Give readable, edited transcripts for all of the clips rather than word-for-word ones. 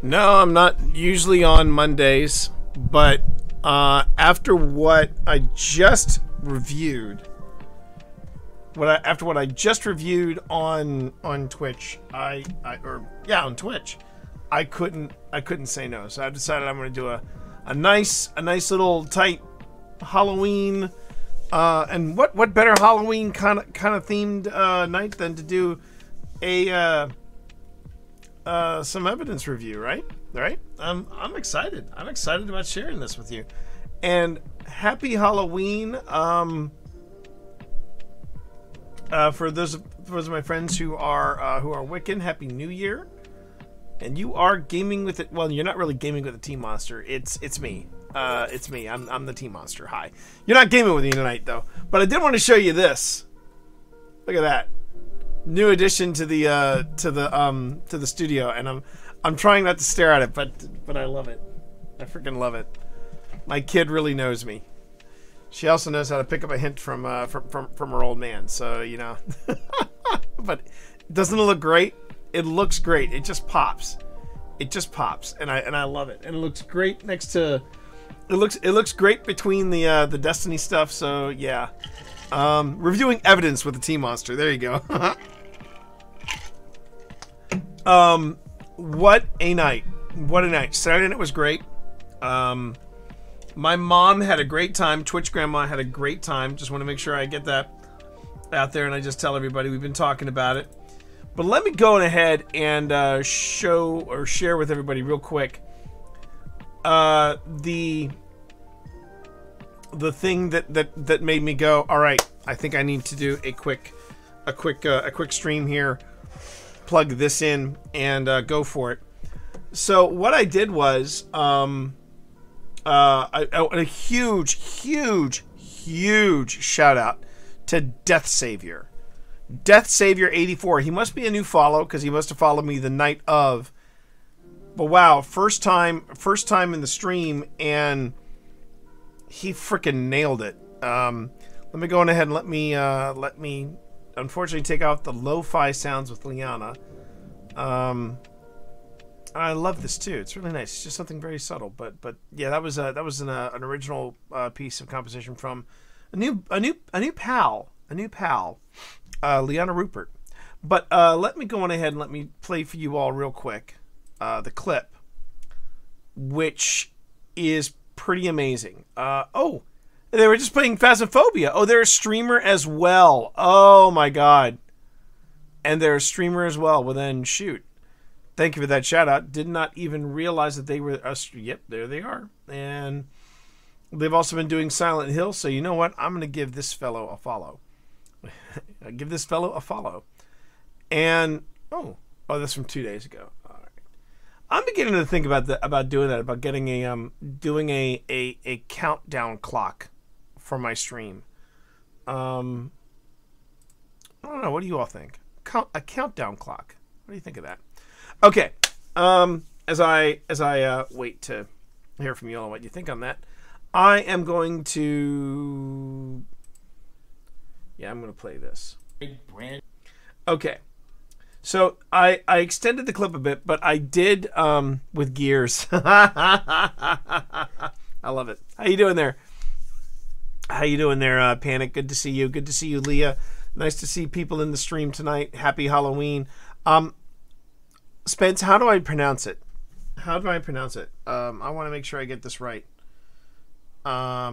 No, I'm not usually on Mondays, but after what I just reviewed, after what I just reviewed on Twitch, on Twitch, I couldn't say no. So I've decided I'm going to do a nice little tight Halloween, and what better Halloween kind of themed night than to do a some evidence review, right? I'm excited. I'm excited about sharing this with you. And happy Halloween. For those of my friends who are Wiccan, Happy New Year. And you are gaming with it. Well, you're not really gaming with a Team Monster. It's me. It's me. I'm the Team Monster. Hi. You're not gaming with me tonight, though. But I did want to show you this. Look at that. New addition to the studio, and I'm trying not to stare at it, but I love it. I freaking love it. My kid really knows me. She also knows how to pick up a hint from her old man. So you know, but doesn't it look great? It looks great. It just pops. It just pops, and I love it. And it looks great next to. It looks great between the Destiny stuff. So yeah, reviewing evidence with the Team Monster. There you go. What a night. What a night. Saturday night was great. My mom had a great time. Twitch Grandma had a great time. Just want to make sure I get that out there and I just tell everybody we've been talking about it. But let me go ahead and show or share with everybody real quick the thing that made me go, all right, I think I need to do a quick stream here. Plug this in and go for it. So what I did was a huge shout out to Death Savior. Death Savior 84. He must be a new follow because he must have followed me the night of. But wow, first time in the stream, and he freaking nailed it. Let me go on ahead and let me unfortunately take out the lo-fi sounds with Liana. I love this too. It's really nice. It's just something very subtle, but yeah, that was an original piece of composition from a new pal, Liana Rupert. But let me go on ahead and let me play for you all real quick the clip, which is pretty amazing. Oh, They were just playing Phasmophobia. Oh, they're a streamer as well. Oh my god. And they're a streamer as well. Well then, shoot. Thank you for that shout out. Did not even realize that they were yep, there they are. And they've also been doing Silent Hill, so you know what? I'm going to give this fellow a follow. Give this fellow a follow. And oh, that's from 2 days ago. All right. I'm beginning to think about doing that, about getting doing a countdown clock for my stream. I don't know. What do you all think? A countdown clock. What do you think of that? Okay. As I wait to hear from you all what you think on that, I am going to. Yeah, I'm going to play this. Okay. So I extended the clip a bit, but I did with Gears. I love it. How you doing there? How you doing there, Panic? Good to see you. Good to see you, Leah. Nice to see people in the stream tonight. Happy Halloween. Spence, how do I pronounce it? How do I pronounce it? I want to make sure I get this right. I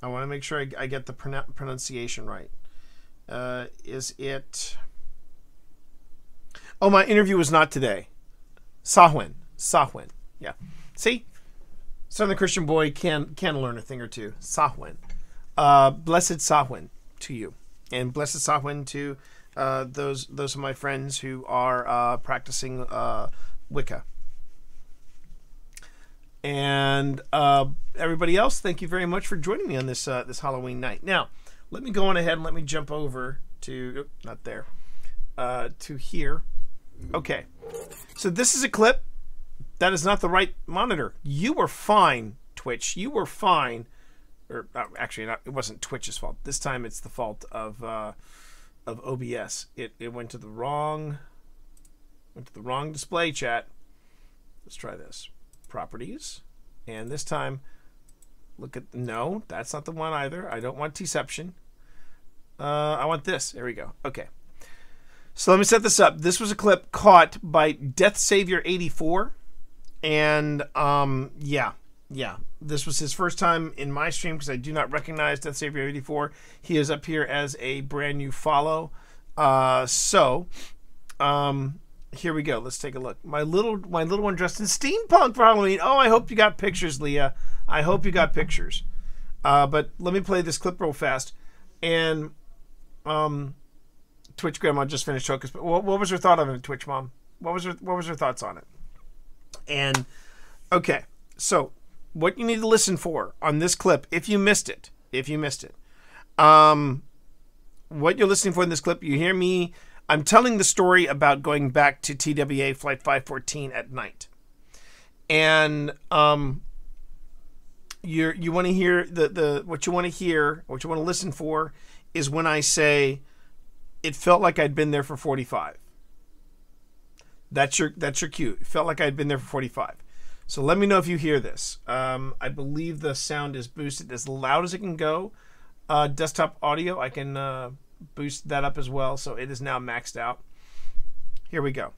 want to make sure I get the pronunciation right. Is it... Oh, my interview was not today. Sahwin. Sahwin. Yeah. See? Southern Christian boy can learn a thing or two. Sahwin. Blessed Sahwin to you. And blessed Sahwin to those of my friends who are practicing Wicca. And everybody else, thank you very much for joining me on this this Halloween night. Now, let me go on ahead and let me jump over to not there to here. Okay, so this is a clip. That is not the right monitor. You were fine, Twitch. You were fine. Or actually, not. It wasn't Twitch's fault. This time, it's the fault of OBS. It went to the wrong display, chat. Let's try this. Properties, and this time, look at no. That's not the one either. I don't want Tception. I want this. There we go. Okay. So let me set this up. This was a clip caught by Death Savior 84, and yeah. This was his first time in my stream because I do not recognize Death Savior 84. He is up here as a brand new follow. Here we go. Let's take a look. My little one dressed in steampunk for Halloween. Oh, I hope you got pictures, Leah. I hope you got pictures. But let me play this clip real fast. And Twitch Grandma just finished Hocus. What was her thought on it, Twitch Mom? What was her thoughts on it? And okay, so what you need to listen for on this clip, if you missed it, what you're listening for in this clip, you hear me. I'm telling the story about going back to TWA Flight 514 at night, and you want to hear what you want to hear, what you want to listen for is when I say it felt like I'd been there for 45. That's your cue. It felt like I'd been there for 45. So let me know if you hear this. I believe the sound is boosted as loud as it can go. Desktop audio, I can boost that up as well, so it is now maxed out. Here we go.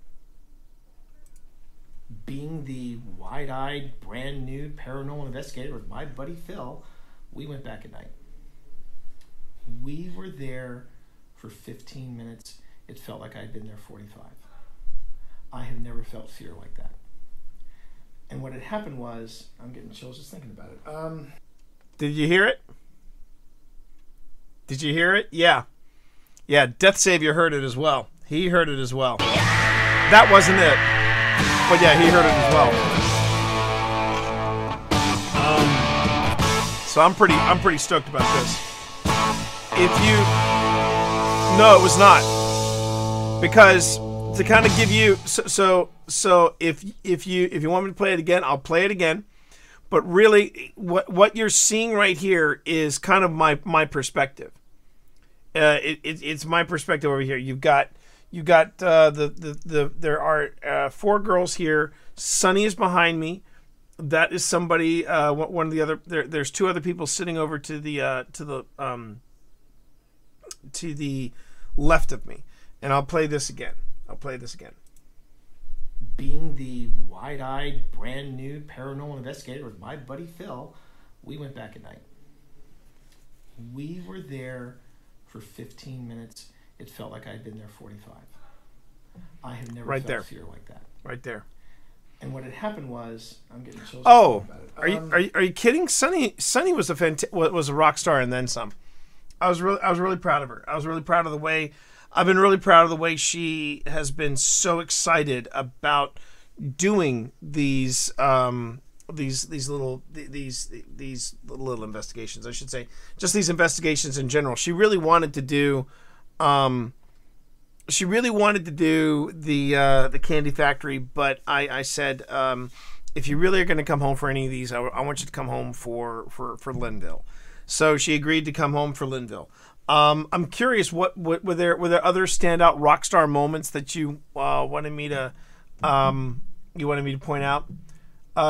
Being the wide-eyed, brand new paranormal investigator with my buddy Phil, we went back at night. We were there for 15 minutes. It felt like I'd been there 45. I have never felt fear like that. And what had happened was, I'm getting chills just thinking about it. Did you hear it? Did you hear it? Yeah. Yeah, Death Savior heard it as well. He heard it as well. That wasn't it. But yeah, he heard it as well. So I'm pretty stoked about this. No, it was not. Because to kind of give you so if you want me to play it again, I'll play it again. But really, what you're seeing right here is kind of my perspective. It's my perspective over here. You've got there are 4 girls here. Sunny is behind me. That is somebody. One of the other. There's 2 other people sitting over to the left of me. And I'll play this again. Being the wide-eyed, brand new paranormal investigator with my buddy Phil, we went back at night. We were there for 15 minutes. It felt like I'd been there 45. I have never Right felt there. fear like that. Right there. And what had happened was, I'm getting chills. Oh, about it. are you kidding? Sunny was a rock star and then some. I was really proud of her. I was really proud of the way. I've been really proud of the way she has been so excited about doing these little investigations. I should say, just these investigations in general. She really wanted to do. She really wanted to do the Candy Factory, but I said, if you really are going to come home for any of these, I want you to come home for Linville. So she agreed to come home for Linville. I'm curious, what were there other standout Rockstar moments that you wanted me to point out?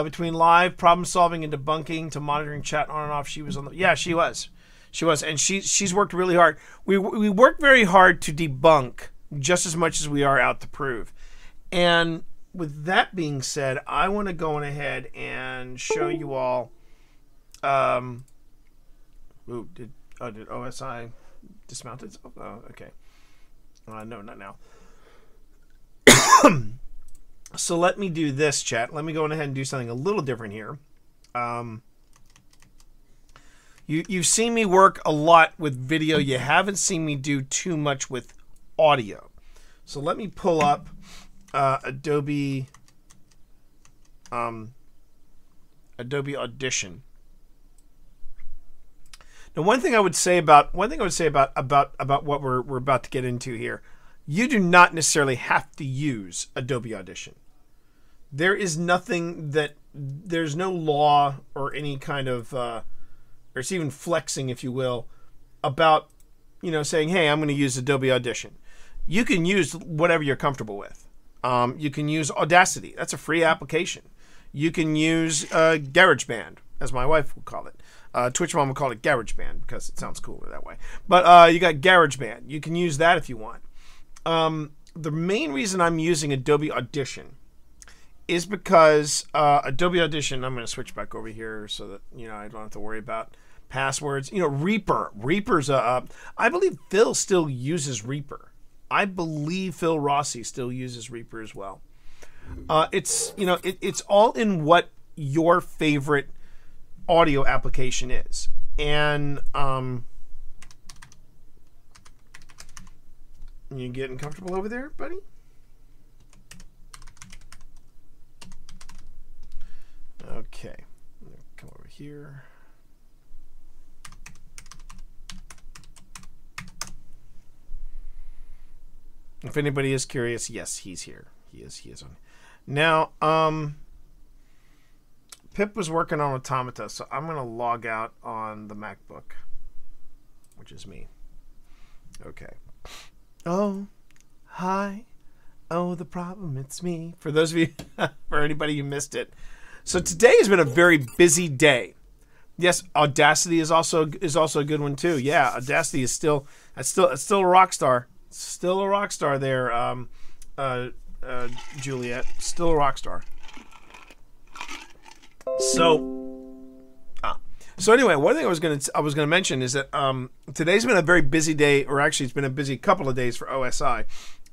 Between live problem solving and debunking to monitoring chat on and off, she was on the. Yeah, she was, and she's worked really hard. We work very hard to debunk just as much as we are out to prove. And with that being said, I want to go on ahead and show you all. Did OSI dismount itself? Oh, okay. No, not now. So let me do this, chat. Let me go on ahead and do something a little different here. You've seen me work a lot with video. You haven't seen me do too much with audio. So let me pull up Adobe Audition. Now, one thing I would say about what we're about to get into here, you do not necessarily have to use Adobe Audition. There's no law or any kind of, or it's even flexing, if you will, about, saying, hey, I'm going to use Adobe Audition. You can use whatever you're comfortable with. You can use Audacity. That's a free application. You can use GarageBand, as my wife would call it. Twitch Mom would call it GarageBand because it sounds cooler that way. But you got GarageBand. You can use that if you want. The main reason I'm using Adobe Audition is because Adobe Audition, I'm going to switch back over here so that I don't have to worry about passwords. Reaper's I believe Phil still uses Reaper. I believe Phil Rossi still uses Reaper as well. It's it's all in what your favorite audio application is. And you getting comfortable over there, buddy? Okay, come over here. If anybody is curious, yes, he's here. He is on. Now, Pip was working on Automata, so I'm going to log out on the MacBook, which is me. Okay. Oh, hi. Oh, the problem, it's me. For those of you, for anybody who missed it. So today has been a very busy day. Yes, Audacity is also a good one too. Yeah, Audacity is still a rock star. Still a rock star there, Juliet. Still a rock star. So anyway, one thing I was gonna mention is that today's been a very busy day, or actually it's been a busy couple of days for OSI.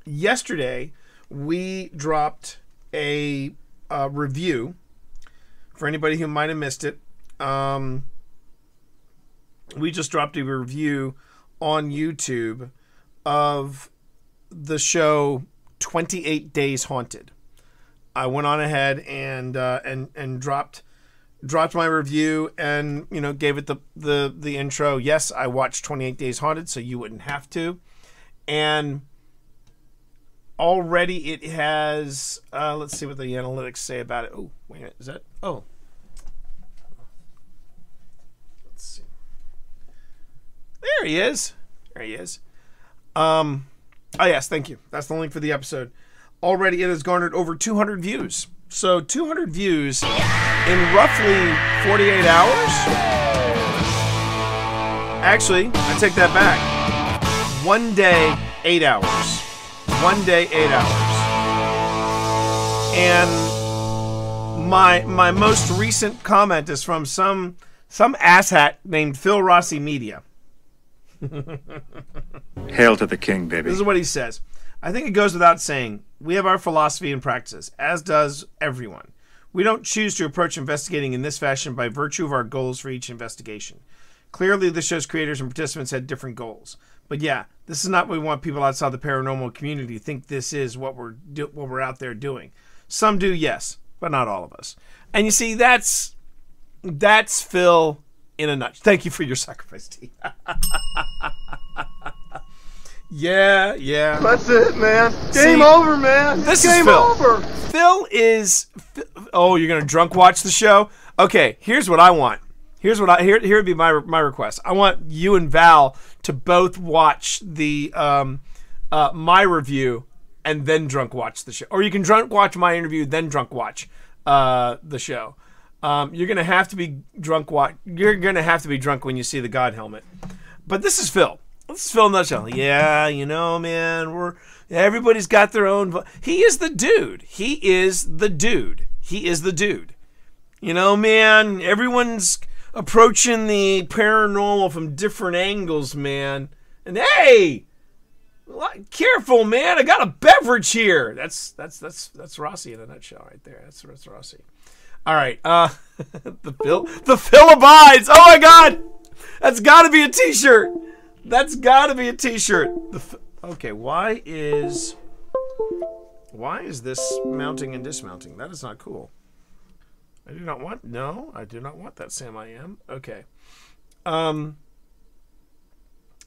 Yesterday we dropped a review for anybody who might have missed it. We just dropped a review on YouTube of the show 28 Days Haunted. I went on ahead and dropped my review and gave it the intro. Yes, I watched 28 Days Haunted, so you wouldn't have to. And already it has let's see what the analytics say about it. Oh, wait a minute, is that? Oh, let's see. There he is. Oh yes, thank you. That's the link for the episode. Already it has garnered over 200 views. So 200 views in roughly 48 hours. Actually, I take that back. 1 day, 8 hours. 1 day, 8 hours. And my most recent comment is from some asshat named Phil Rossi Media. Hail to the king, baby. This is what he says. I think it goes without saying, we have our philosophy and practices, as does everyone. We don't choose to approach investigating in this fashion by virtue of our goals for each investigation. Clearly, the show's creators and participants had different goals. But yeah, this is not what we want people outside the paranormal community to think this is what we're out there doing. Some do, yes, but not all of us. And you see, that's Phil in a nutshell. Thank you for your sacrifice, T. Yeah. That's it, man. Game over, man. This Game is Phil. over. Phil is... Oh, you're going to drunk watch the show? Okay, here's what I want. Here would be my request. I want you and Val to both watch the my review and then drunk watch the show. Or you can drunk watch my interview, then drunk watch the show. You're going to have to be drunk You're going to have to be drunk when you see the God helmet. But this is Phil. This is Phil in a nutshell. Yeah, you know, man, everybody's got their own... He is the dude. He is the dude. You know, man, everyone's approaching the paranormal from different angles, man. And hey, careful, man. I got a beverage here. That's Rossi in a nutshell right there. That's Rossi. All right. The Phil abides. Oh my God, that's got to be a T-shirt. Okay, why is this mounting and dismounting? That is not cool. I do not want that, Sam. I am. Okay.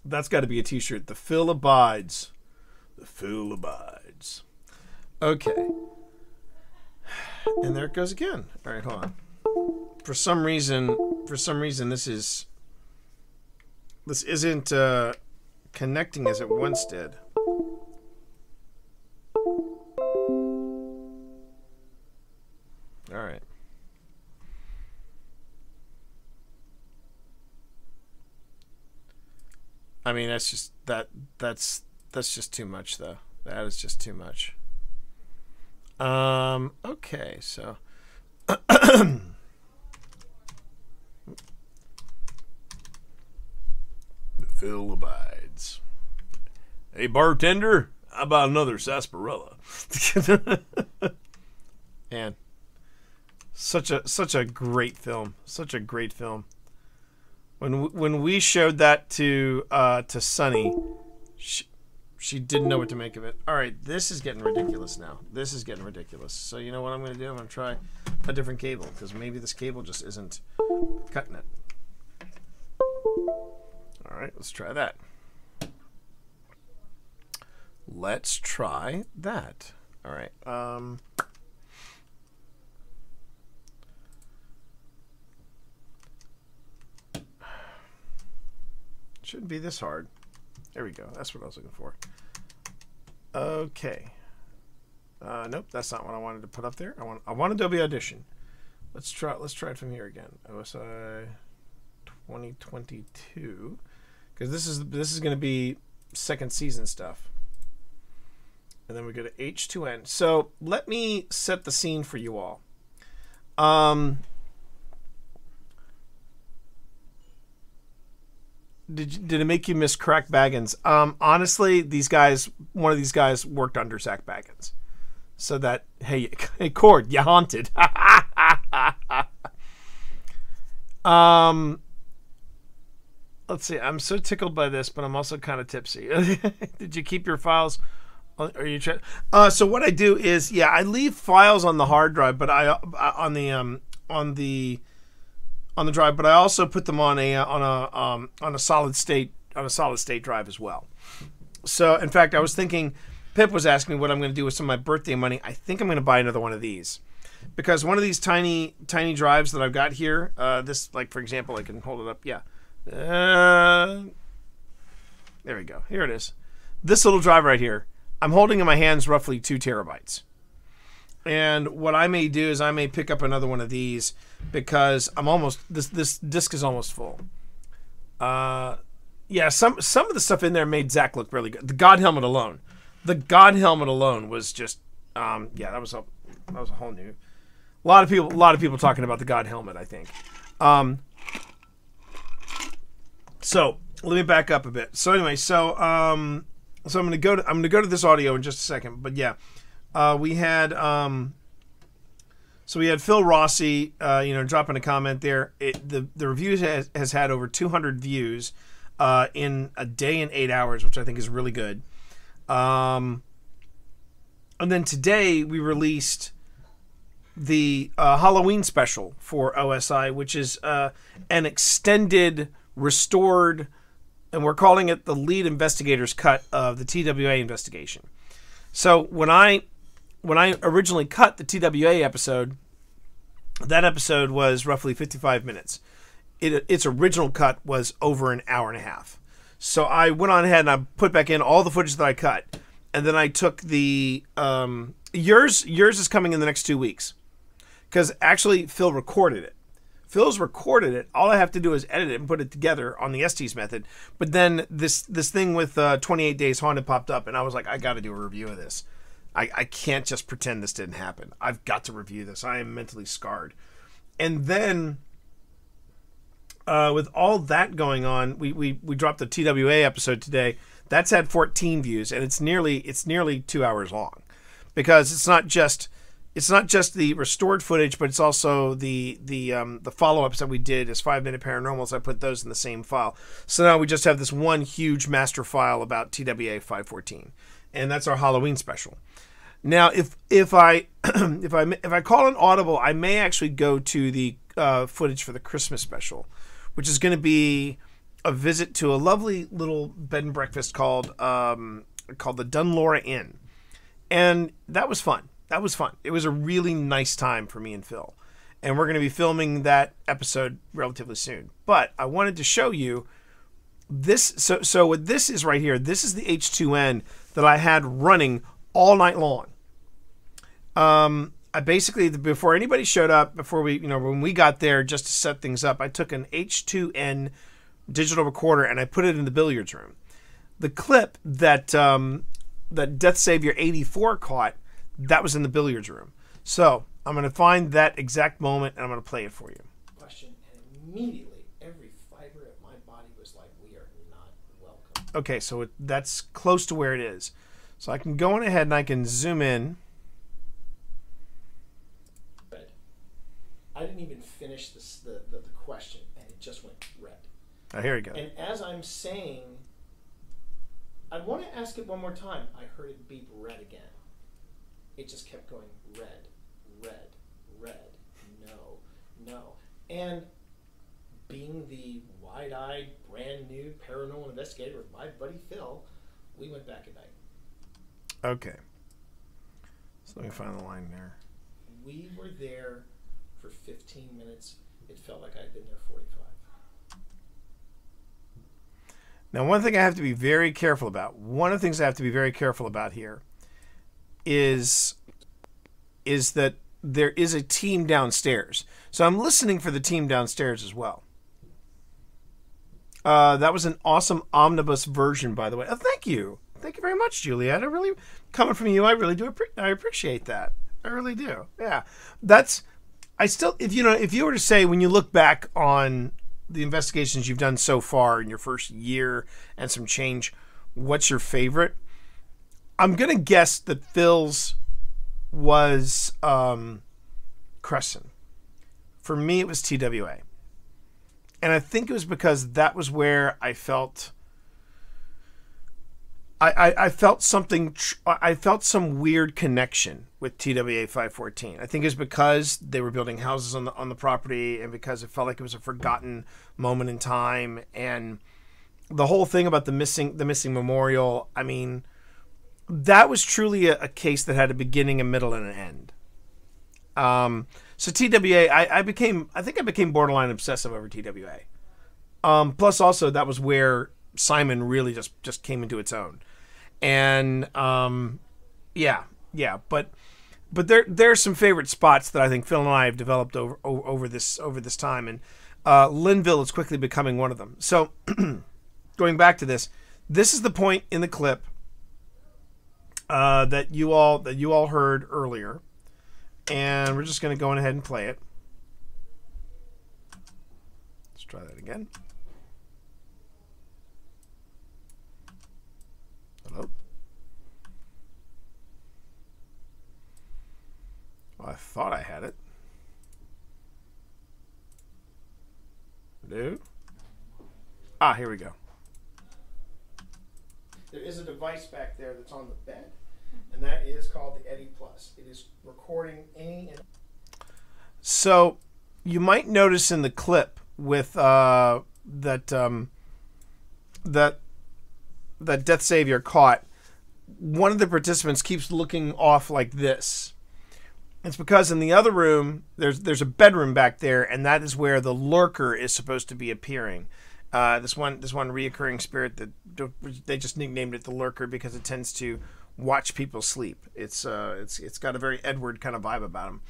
That's got to be a T-shirt. The Phil abides. Okay. And there it goes again. All right, hold on. For some reason, this isn't connecting as it once did. All right. I mean, that's just too much, though. That is just too much. Okay, so Phil abides. Hey, bartender, how about another sarsaparilla? Man, such a great film. Such a great film. When we showed that to Sunny, she didn't know what to make of it. All right, this is getting ridiculous now. So you know what I'm going to do? I'm going to try a different cable because maybe this cable just isn't cutting it. All right, let's try that. All right. Shouldn't be this hard. There we go. That's what I was looking for. Okay. Nope, that's not what I wanted to put up there. I want Adobe Audition. Let's try it from here again. OSI 2022, because this is going to be second season stuff. And then we go to H2N. So let me set the scene for you all. Did it make you miss Crack Baggins? Honestly, one of these guys worked under Zach Baggins. So that, hey Cord, you haunted. Let's see. I'm so tickled by this, but I'm also kind of tipsy. Did you keep your files? Are you so what I do is, I leave files on the hard drive, but on the drive, but I also put them on a solid state drive as well. So in fact, I was thinking, Pip was asking me what I'm going to do with some of my birthday money. I think I'm going to buy another one of these, because one of these tiny drives that I've got here, this, like, for example, I can hold it up. Yeah. There we go. Here it is. This little drive right here. I'm holding in my hands roughly 2 terabytes. And what I may do is I may pick up another one of these, because I'm almost, this disc is almost full. Some of the stuff in there made Zach look really good. The God helmet alone was just, that was a whole new. A lot of people talking about the God helmet, I think. So let me back up a bit. So anyway, so I'm gonna go to this audio in just a second. But yeah, we had so we had Phil Rossi, dropping a comment there. The review has had over 200 views in a day and 8 hours, which I think is really good. And then today we released the Halloween special for OSI, which is an extended, restored, and we're calling it the lead investigator's cut of the TWA investigation. So when I originally cut the TWA episode, that episode was roughly 55 minutes. Its original cut was over an hour and a half. So I went on ahead and I put back in all the footage that I cut, and then I took the yours is coming in the next 2 weeks, because actually Phil recorded it. Phil's recorded it. All I have to do is edit it and put it together on the Estes method. But then this thing with 28 Days Haunted popped up, and I was like, I got to do a review of this. I can't just pretend this didn't happen. I've got to review this. I am mentally scarred. And then with all that going on, we dropped the TWA episode today. That's had 14 views, and it's nearly 2 hours long, because it's not just the restored footage, but it's also the follow-ups that we did as 5-Minute Paranormals. I put those in the same file. So now we just have this one huge master file about TWA 514, and that's our Halloween special. Now, if I call an audible, I may actually go to the footage for the Christmas special, which is going to be a visit to a lovely little bed and breakfast called the Dunlora Inn, and that was fun. That was fun. It was a really nice time for me and Phil. And we're going to be filming that episode relatively soon. But I wanted to show you this. So what this is right here, this is the H2N that I had running all night long. I basically, before anybody showed up, before we, when we got there just to set things up, I took an H2N digital recorder and I put it in the billiards room. The clip that Death Savior 84 caught, that was in the billiards room. So I'm going to find that exact moment and I'm going to play it for you. Question, and immediately every fiber of my body was like, we are not welcome. Okay, so that's close to where it is. So I can go on ahead and I can zoom in. I didn't even finish the question, and it just went red. Oh, here we go. And as I'm saying, I want to ask it one more time. I heard it beep red again. It just kept going red, red, red, no. And being the wide-eyed, brand-new paranormal investigator with my buddy Phil, we went back at night. Okay. So let me find the line there. We were there for 15 minutes. It felt like I'd been there 45. Now, one thing I have to be very careful about, here is that there is a team downstairs. So I'm listening for the team downstairs as well. That was an awesome omnibus version, by the way. Oh, thank you. Thank you very much, Juliet. Coming from you, I really do. I appreciate that. I really do. Yeah. If you were to say, when you look back on the investigations you've done so far in your first year and some change, what's your favorite? I'm going to guess that Phil's was Crescent. For me, it was TWA. And I think it was because that was where I felt... I felt something. I felt some weird connection with TWA 514. I think it's because they were building houses on the property, and because it felt like it was a forgotten moment in time, and the whole thing about the missing memorial. I mean, that was truly a case that had a beginning, a middle, and an end. So TWA, I think I became borderline obsessive over TWA. Plus, also that was where Simon really just came into its own. And but there are some favorite spots that I think Phil and I have developed over this time, and Linville is quickly becoming one of them. So going back to this is the point in the clip that you all heard earlier, and we're just going to go ahead and play it. Let's try that again. thought I had it. No. Ah, here we go. There is a device back there that's on the bed, and that is called the Eddy Plus. It is recording any and... So you might notice in the clip with that Death Savior caught, one of the participants keeps looking off like this. It's because in the other room there's a bedroom back there, and that is where the lurker is supposed to be appearing. This one reoccurring spirit that they just nicknamed it the lurker because it tends to watch people sleep. It's got a very Edward kind of vibe about him.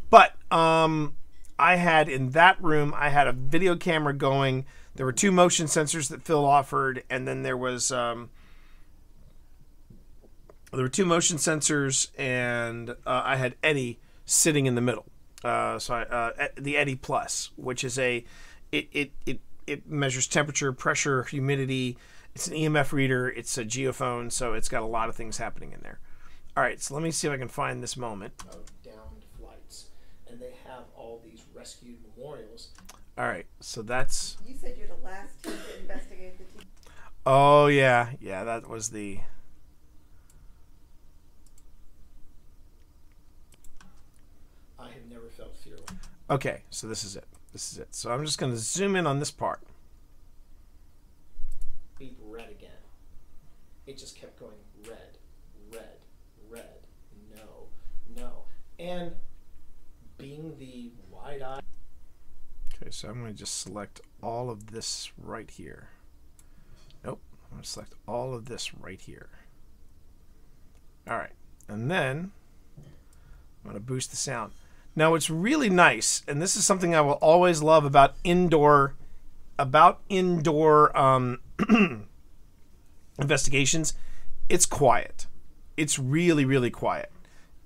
But I had in that room, I had a video camera going. There were 2 motion sensors that Phil offered, and then there was there were 2 motion sensors, and I had Eddy sitting in the middle. The Eddy Plus, which is it measures temperature, pressure, humidity. It's an EMF reader. It's a geophone, so it's got a lot of things happening in there. All right, so let me see if I can find this moment. Downed flights, and they have all these rescued memorials. All right, so that's... You said you're the last team to investigate the team. Oh, yeah, that was the... I have never felt fear like that. Okay, so this is it. So I'm just going to zoom in on this part. Beep red again. It just kept going red, red, red, no. And being the wide-eyed... Okay, so I'm going to just select all of this right here. Nope, I'm going to select all of this right here. All right, and then I'm going to boost the sound. Now, what's really nice, and this is something I will always love about indoor investigations, it's quiet. It's really, really quiet.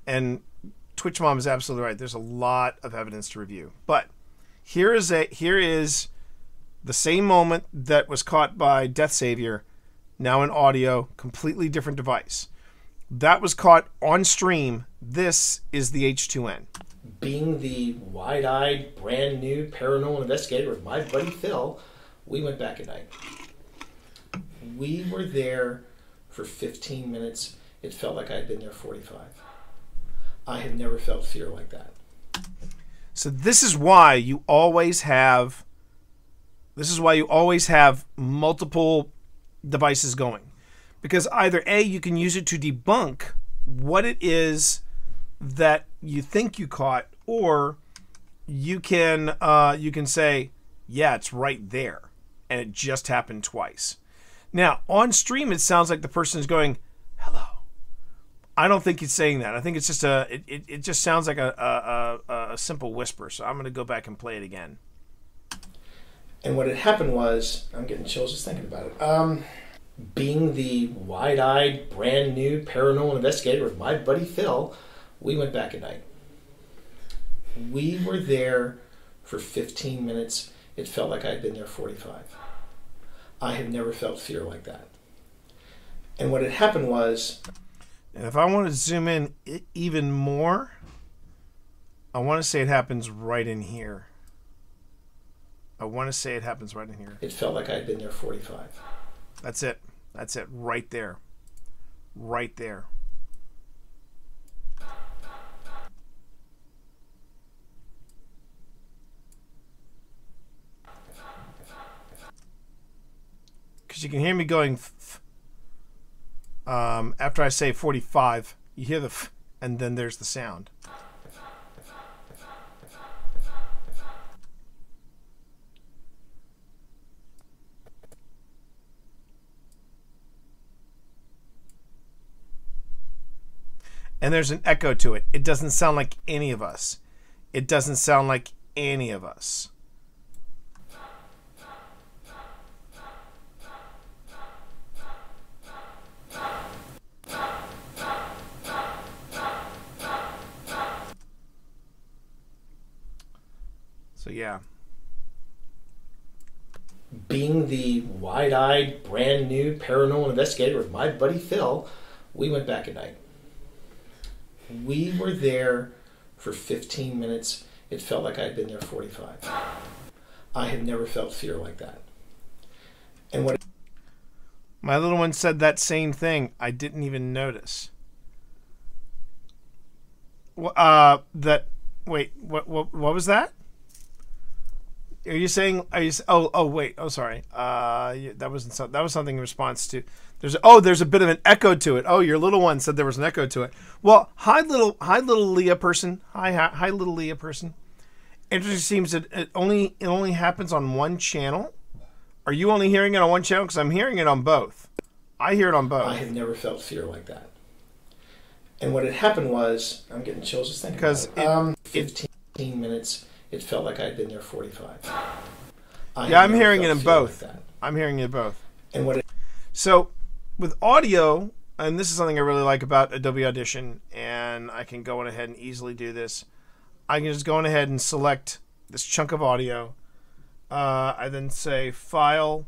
And Twitch Mom is absolutely right. There's a lot of evidence to review. But here is the same moment that was caught by Death Savior, now in audio, completely different device. That was caught on stream. This is the H2N. Being the wide-eyed, brand new paranormal investigator with my buddy Phil, we went back at night. We were there for 15 minutes. It felt like I had been there 45. I have never felt fear like that. So this is why you always have multiple devices going. Because either A, you can use it to debunk what it is that you think you caught, or you can say, yeah, it's right there, and it just happened twice. Now, on stream, it sounds like the person is going, hello. I don't think he's saying that. I think it's just it just sounds like a simple whisper. So I'm going to go back and play it again. And what had happened was, I'm getting chills just thinking about it. Being the wide-eyed, brand new paranormal investigator with my buddy Phil, we went back at night. We were there for 15 minutes. It felt like I had been there 45. I have never felt fear like that. And what had happened was... And if I want to zoom in even more, I want to say it happens right in here. It felt like I had been there 45. That's it. That's it. Right there. Right there. Because you can hear me going after I say 45, you hear the and then there's the sound. And there's an echo to it. It doesn't sound like any of us. So yeah. Being the wide-eyed, brand new paranormal investigator with my buddy Phil, we went back at night. We were there for 15 minutes, it felt like I had been there 45. I have never felt fear like that. And what My little one said that same thing. I didn't even notice. Wait, what was that? Are you saying? Wait. Oh, sorry. That was something in response to. There's a bit of an echo to it. Oh, your little one said there was an echo to it. Well, hi little Leah person. Hi little Leah person. Interesting seems that it only happens on one channel. Are you only hearing it on one channel? Because I'm hearing it on both. I hear it on both. I have never felt fear like that. And what had happened was, I'm getting chills just thinking about it. 15 minutes, it felt like I had been there 45. I'm hearing it in both. I'm hearing it in both. And so with audio, and this is something I really like about Adobe Audition, and I can go on ahead and easily do this. I can just go on ahead and select this chunk of audio. I then say File,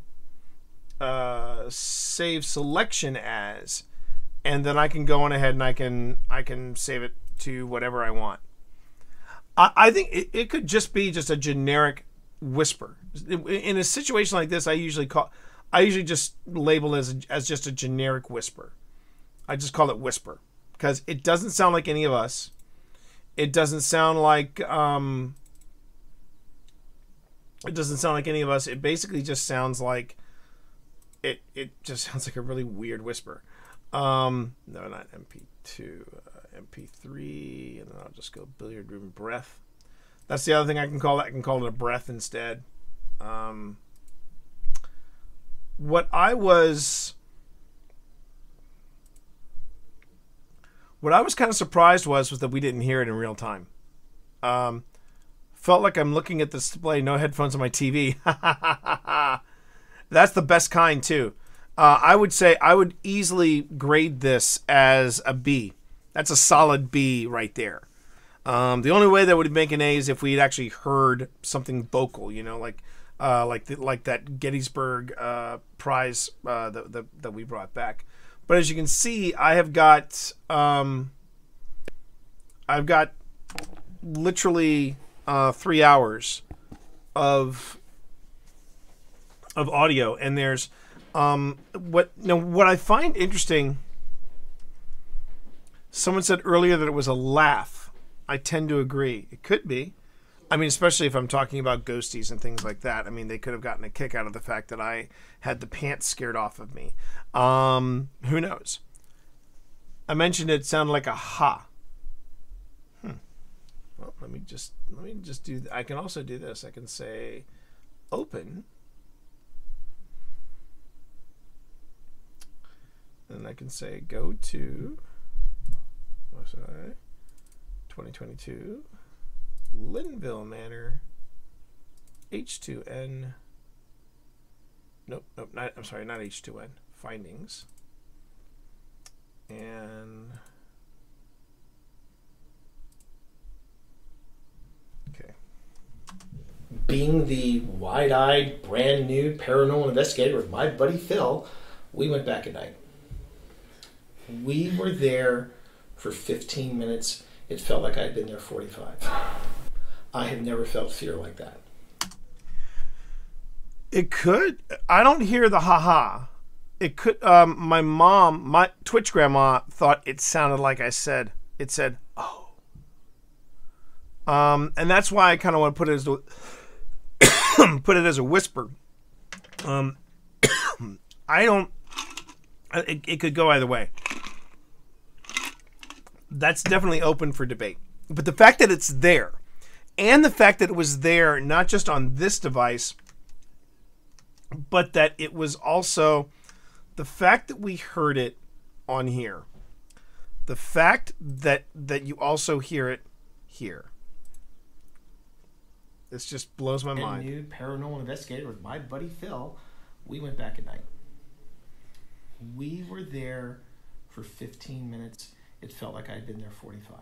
Save Selection As, and then I can go on ahead and I can save it to whatever I want. I think it could just be just a generic whisper. In a situation like this, I usually just label it as just a generic whisper. I just call it whisper because it doesn't sound like any of us. It doesn't sound like any of us. It basically just sounds like it just sounds like a really weird whisper. No, not MP2, MP3, and then I'll just go billiard room breath. That's the other thing I can call it. I can call it a breath instead. What I was kind of surprised was that we didn't hear it in real time. Felt like I'm looking at the display, no headphones on my TV. That's the best kind too. I would say I would easily grade this as a B. That's a solid B right there. The only way that would make an A is if we had actually heard something vocal, like that Gettysburg Prize that we brought back. But as you can see, I've got literally 3 hours of audio, and there's what I find interesting. Someone said earlier that it was a laugh. I tend to agree. It could be. I mean, especially if I'm talking about ghosties and things like that. I mean, they could have gotten a kick out of the fact that I had the pants scared off of me. Who knows? I mentioned it sounded like a ha. Well, let me just do. I can also do this. I can say, open, and I can say go to. 2022 Linville Manor H2N. Nope, not. I'm sorry, not H2N. Findings. And okay. Being the wide-eyed, brand new paranormal investigator with my buddy Phil, we went back at night. We were there for 15 minutes. It felt like I had been there 45. I have never felt fear like that. It could. I don't hear the ha-ha. It could. My Twitch grandma thought it sounded like I said. It said, oh. And that's why I kind of want to put it as a whisper. I don't. It could go either way. That's definitely open for debate. But the fact that it's there, and the fact that it was there not just on this device, but that it was also the fact that we heard it on here, the fact that you also hear it here. This just blows my mind. New paranormal investigator with my buddy Phil, we went back at night. We were there for 15 minutes. It felt like I had been there 45.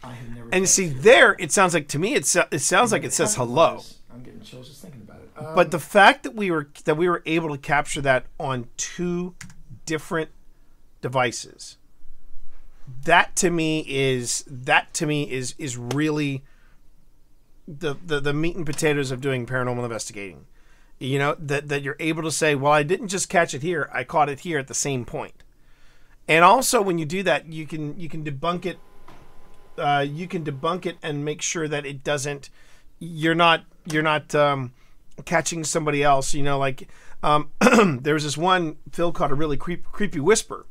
I have never. And see, there it sounds like to me it sounds like it says hello. I'm getting chills just thinking about it. But the fact that we were able to capture that on two different devices, that to me is really the meat and potatoes of doing paranormal investigating. You know, that you're able to say, well, I didn't just catch it here, I caught it here at the same point. And also when you do that, you can debunk it. You can debunk it and make sure that it doesn't. You're not catching somebody else. You know, like there was this one Phil caught a really creepy whisper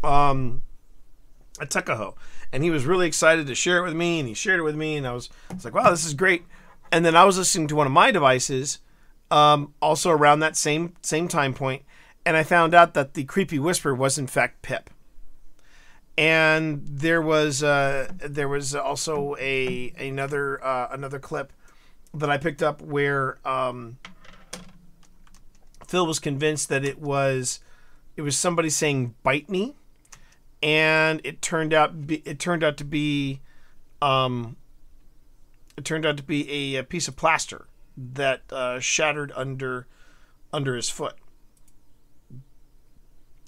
at Tuckahoe, and he was really excited to share it with me, and he shared it with me, and I was like, wow, this is great. And then I was listening to one of my devices, also around that same time point, and I found out that the creepy whisper was in fact Pip. And there was also another clip that I picked up where Phil was convinced that it was somebody saying "bite me," and it turned out to be a piece of plaster that shattered under his foot.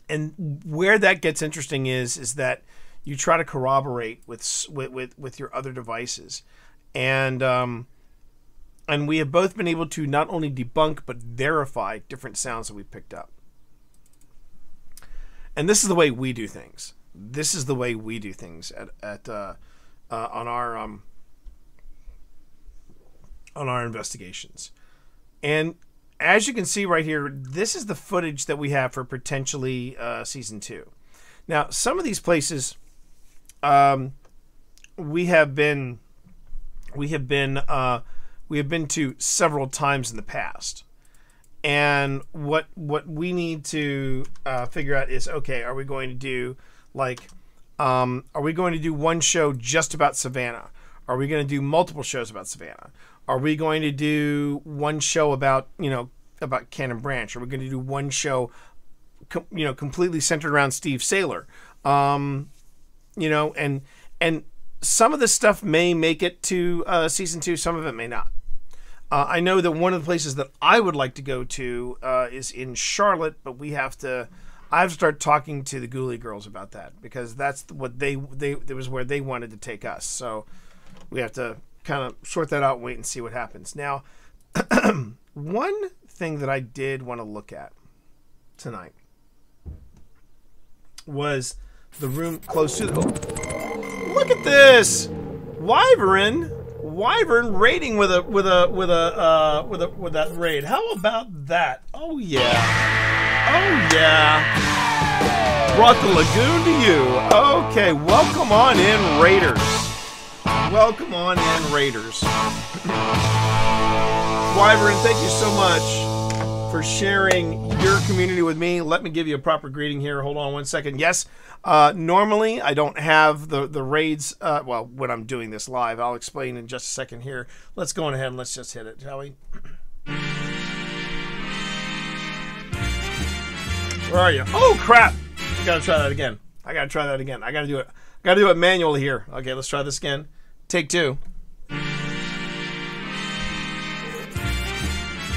And where that gets interesting is that you try to corroborate with your other devices, and we have both been able to not only debunk but verify different sounds that we picked up. And this is the way we do things. This is the way we do things on our investigations. And as you can see right here, this is the footage that we have for potentially season 2. Now, some of these places we have been to several times in the past. And what we need to figure out is, okay, are we going to do one show just about Savannah? Are we going to do multiple shows about Savannah? Are we going to do one show about Cannon Branch? Are we going to do one show, completely centered around Steve Saylor? And some of this stuff may make it to season 2. Some of it may not. I know that one of the places that I would like to go to is in Charlotte, but I have to start talking to the Ghoulie girls about that, because that's what it was where they wanted to take us. So we have to kind of sort that out and wait and see what happens. Now, one thing that I did want to look at tonight was the room close to the... Oh, look at this! Wyvern raiding with that raid. How about that? Oh yeah. Brought the lagoon to you. Okay, welcome on in, Raiders. Welcome on in, Raiders. Wyvern, thank you so much for sharing your community with me. Let me give you a proper greeting here. Hold on one second. Yes, normally I don't have the raids, well, when I'm doing this live. I'll explain in just a second here. Let's go on ahead and let's just hit it, shall we? Where are you? Oh, crap! I gotta try that again. I gotta do it manually here. Okay, let's try this again. Take 2.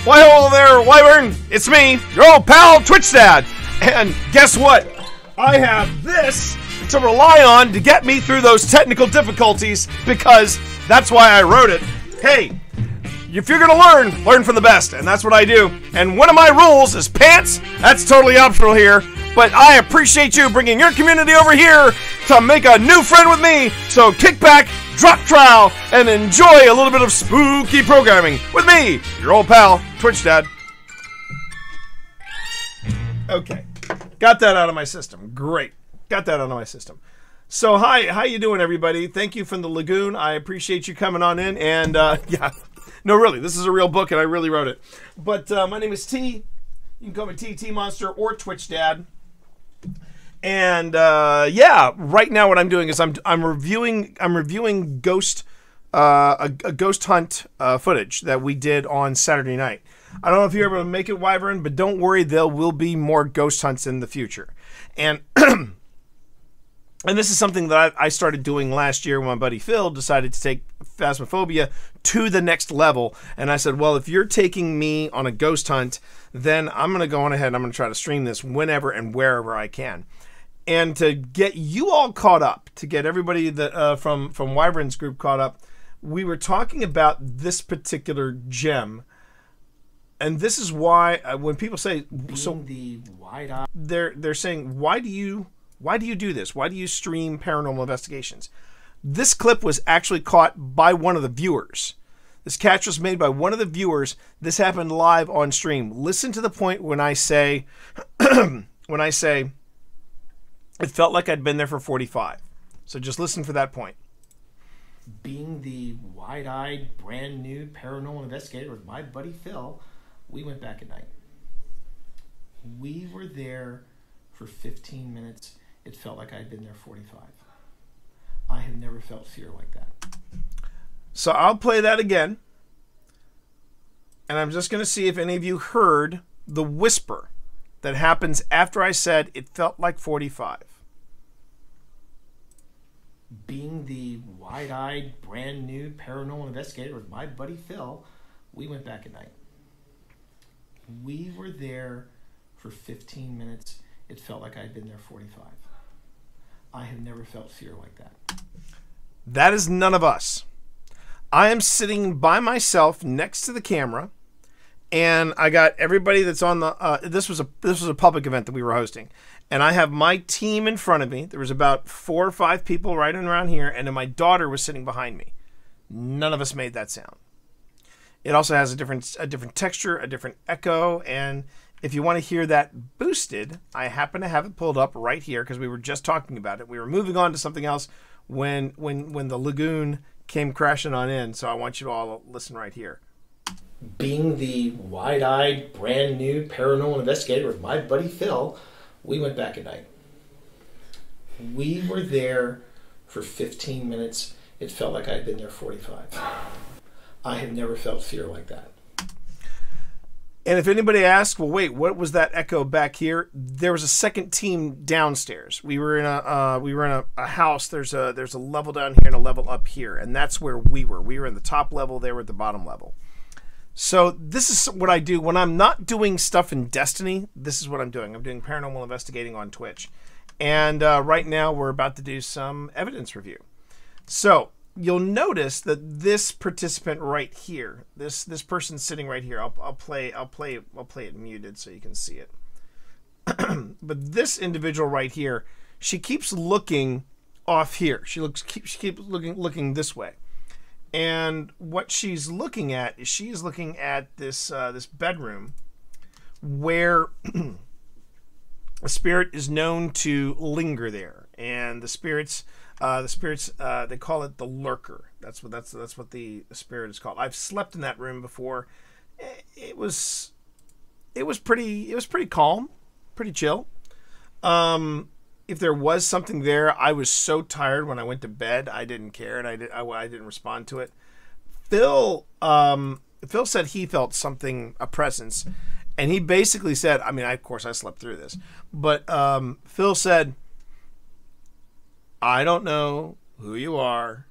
Why, hello there, Wyvern! It's me, your old pal, Twitch Dad! And guess what? I have this to rely on to get me through those technical difficulties, because that's why I wrote it. Hey, if you're gonna learn from the best, and that's what I do. And one of my rules is pants. That's totally optional here, but I appreciate you bringing your community over here to make a new friend with me. So kick back, drop trowel, and enjoy a little bit of spooky programming with me, your old pal, Twitch Dad. Okay, got that out of my system. Great, got that out of my system. So hi, how you doing, everybody? Thank you from the lagoon. I appreciate you coming on in. And yeah, no, really, this is a real book, and I really wrote it. But my name is T. You can call me T Monster or Twitch Dad. And yeah, right now what I'm doing is I'm reviewing ghost a ghost hunt footage that we did on Saturday night. I don't know if you're able to make it, Wyvern, but don't worry, there will be more ghost hunts in the future. And and this is something that I started doing last year when my buddy Phil decided to take Phasmophobia to the next level. And I said, well, if you're taking me on a ghost hunt, then I'm going to go on ahead and I'm going to try to stream this whenever and wherever I can. And to get you all caught up, to get everybody that from Wyvern's group caught up, we were talking about this particular gem. And this is why when people say the wide-eyed, they're saying, why do you do this? Why do you stream Paranormal Investigations? This clip was actually caught by one of the viewers. This catch was made by one of the viewers. This happened live on stream. Listen to the point when I say it felt like I'd been there for 45. So just listen for that point. Being the wide-eyed, brand new paranormal investigator with my buddy Phil, we went back at night. We were there for 15 minutes. It felt like I'd been there 45. I have never felt fear like that. So I'll play that again. And I'm just going to see if any of you heard the whisper that happens after I said it felt like 45. Being the wide-eyed, brand new paranormal investigator with my buddy Phil, we went back at night. We were there for 15 minutes. It felt like I'd been there 45. I have never felt fear like that. That is none of us. I am sitting by myself next to the camera, and I got everybody that's on the. This was a public event that we were hosting, and I have my team in front of me. There was about 4 or 5 people right around here, and then my daughter was sitting behind me. None of us made that sound. It also has a different texture, a different echo, and if you want to hear that boosted, I happen to have it pulled up right here because we were just talking about it. We were moving on to something else when the lagoon came crashing on in, so I want you to all listen right here. Being the wide-eyed, brand new paranormal investigator with my buddy Phil, we went back at night. We were there for 15 minutes. It felt like I'd been there 45. I have never felt fear like that. And if anybody asks, well, wait, what was that echo back here? There was a second team downstairs. We were in a house. There's a level down here and a level up here, and that's where we were. We were in the top level. They were at the bottom level. So this is what I do when I'm not doing stuff in Destiny. This is what I'm doing. I'm doing paranormal investigating on Twitch, and right now we're about to do some evidence review. So you'll notice that this participant right here, this person sitting right here, I'll play it muted so you can see it. But this individual right here, she keeps looking off here. She keeps looking this way. And what she's looking at is she's looking at this bedroom where a spirit is known to linger there, and the spirits they call it the lurker. That's what the spirit is called. I've slept in that room before. It was pretty calm, pretty chill. If there was something there, I was so tired when I went to bed, I didn't care, and I didn't respond to it. Phil said he felt a presence, and he basically said, I mean, of course I slept through this, but Phil said, I don't know who you are.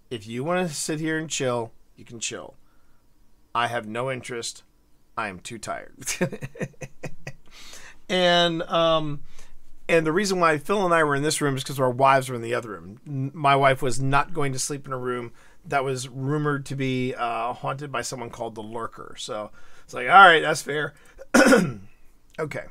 If you want to sit here and chill, you can chill. I have no interest. I am too tired. And the reason why Phil and I were in this room is because our wives were in the other room. My wife was not going to sleep in a room that was rumored to be haunted by someone called the Lurker. So it's like, all right, that's fair. Okay.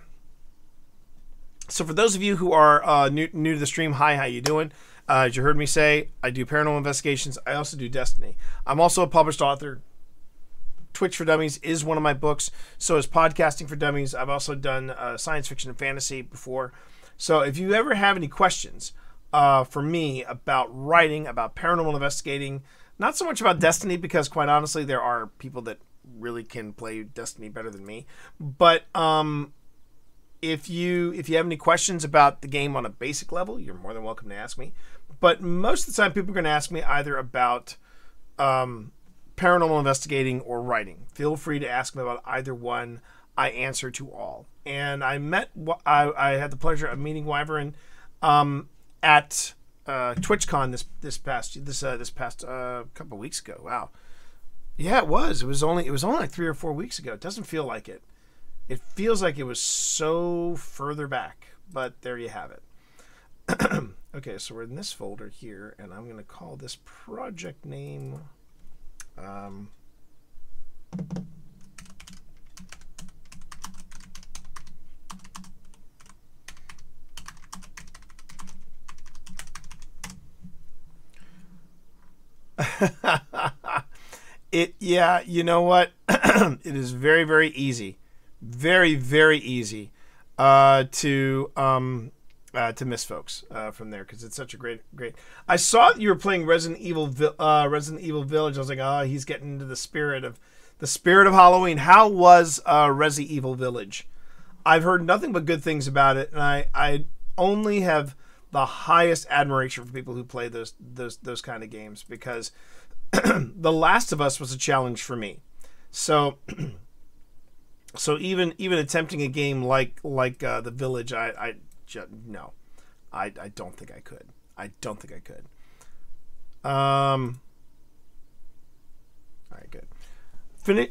So for those of you who are new to the stream, hi, how you doing? As you heard me say, I do paranormal investigations. I also do Destiny. I'm also a published author. Twitch for Dummies is one of my books. So is Podcasting for Dummies. I've also done science fiction and fantasy before. So if you ever have any questions for me about writing, about paranormal investigating, not so much about Destiny, because quite honestly, there are people that really can play Destiny better than me. But if you have any questions about the game on a basic level, you're more than welcome to ask me. But most of the time, people are going to ask me either about paranormal investigating or writing. Feel free to ask me about either one. I answer to all. And I had the pleasure of meeting Wyvern at TwitchCon this past couple of weeks ago. Wow. Yeah, it was. It was only like 3 or 4 weeks ago. It doesn't feel like it. It feels like it was so further back, but there you have it. Okay, so we're in this folder here, and I'm going to call this project name. Yeah, you know what? It is very, very easy, very, very easy to miss folks from there, because it's such a great. I saw that you were playing Resident Evil Village. I was like, oh, he's getting into the spirit of Halloween. How was Resident Evil Village? I've heard nothing but good things about it, and I only have the highest admiration for people who play those kind of games, because The Last of Us was a challenge for me. So even attempting a game like The Village, I don't think I could. All right, good.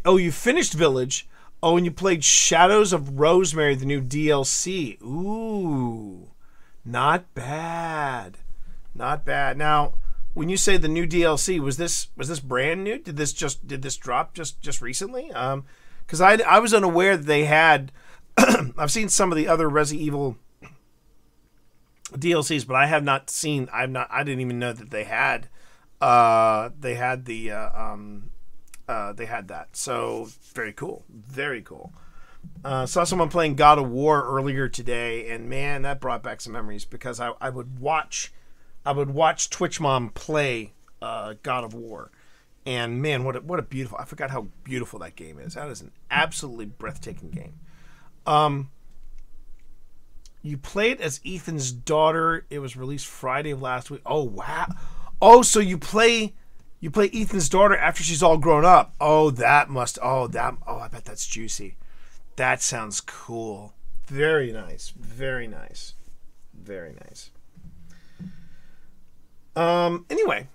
You finished Village. Oh, and you played Shadows of Rosemary, the new DLC. Ooh, not bad. Now, when you say the new DLC, was this brand new? Did this drop just recently? Because I was unaware that they had. I've seen some of the other Resident Evil DLCs, but I have not seen. I didn't even know that they had. They had that. So very cool. Saw someone playing God of War earlier today, and man, that brought back some memories, because I would watch Twitch Mom play God of War, and man, what a beautiful! I forgot how beautiful that game is. That is an absolutely breathtaking game. You played as Ethan's daughter. It was released Friday of last week. Oh wow! Oh, so you play Ethan's daughter after she's all grown up. I bet that's juicy. That sounds cool. Very nice. Anyway,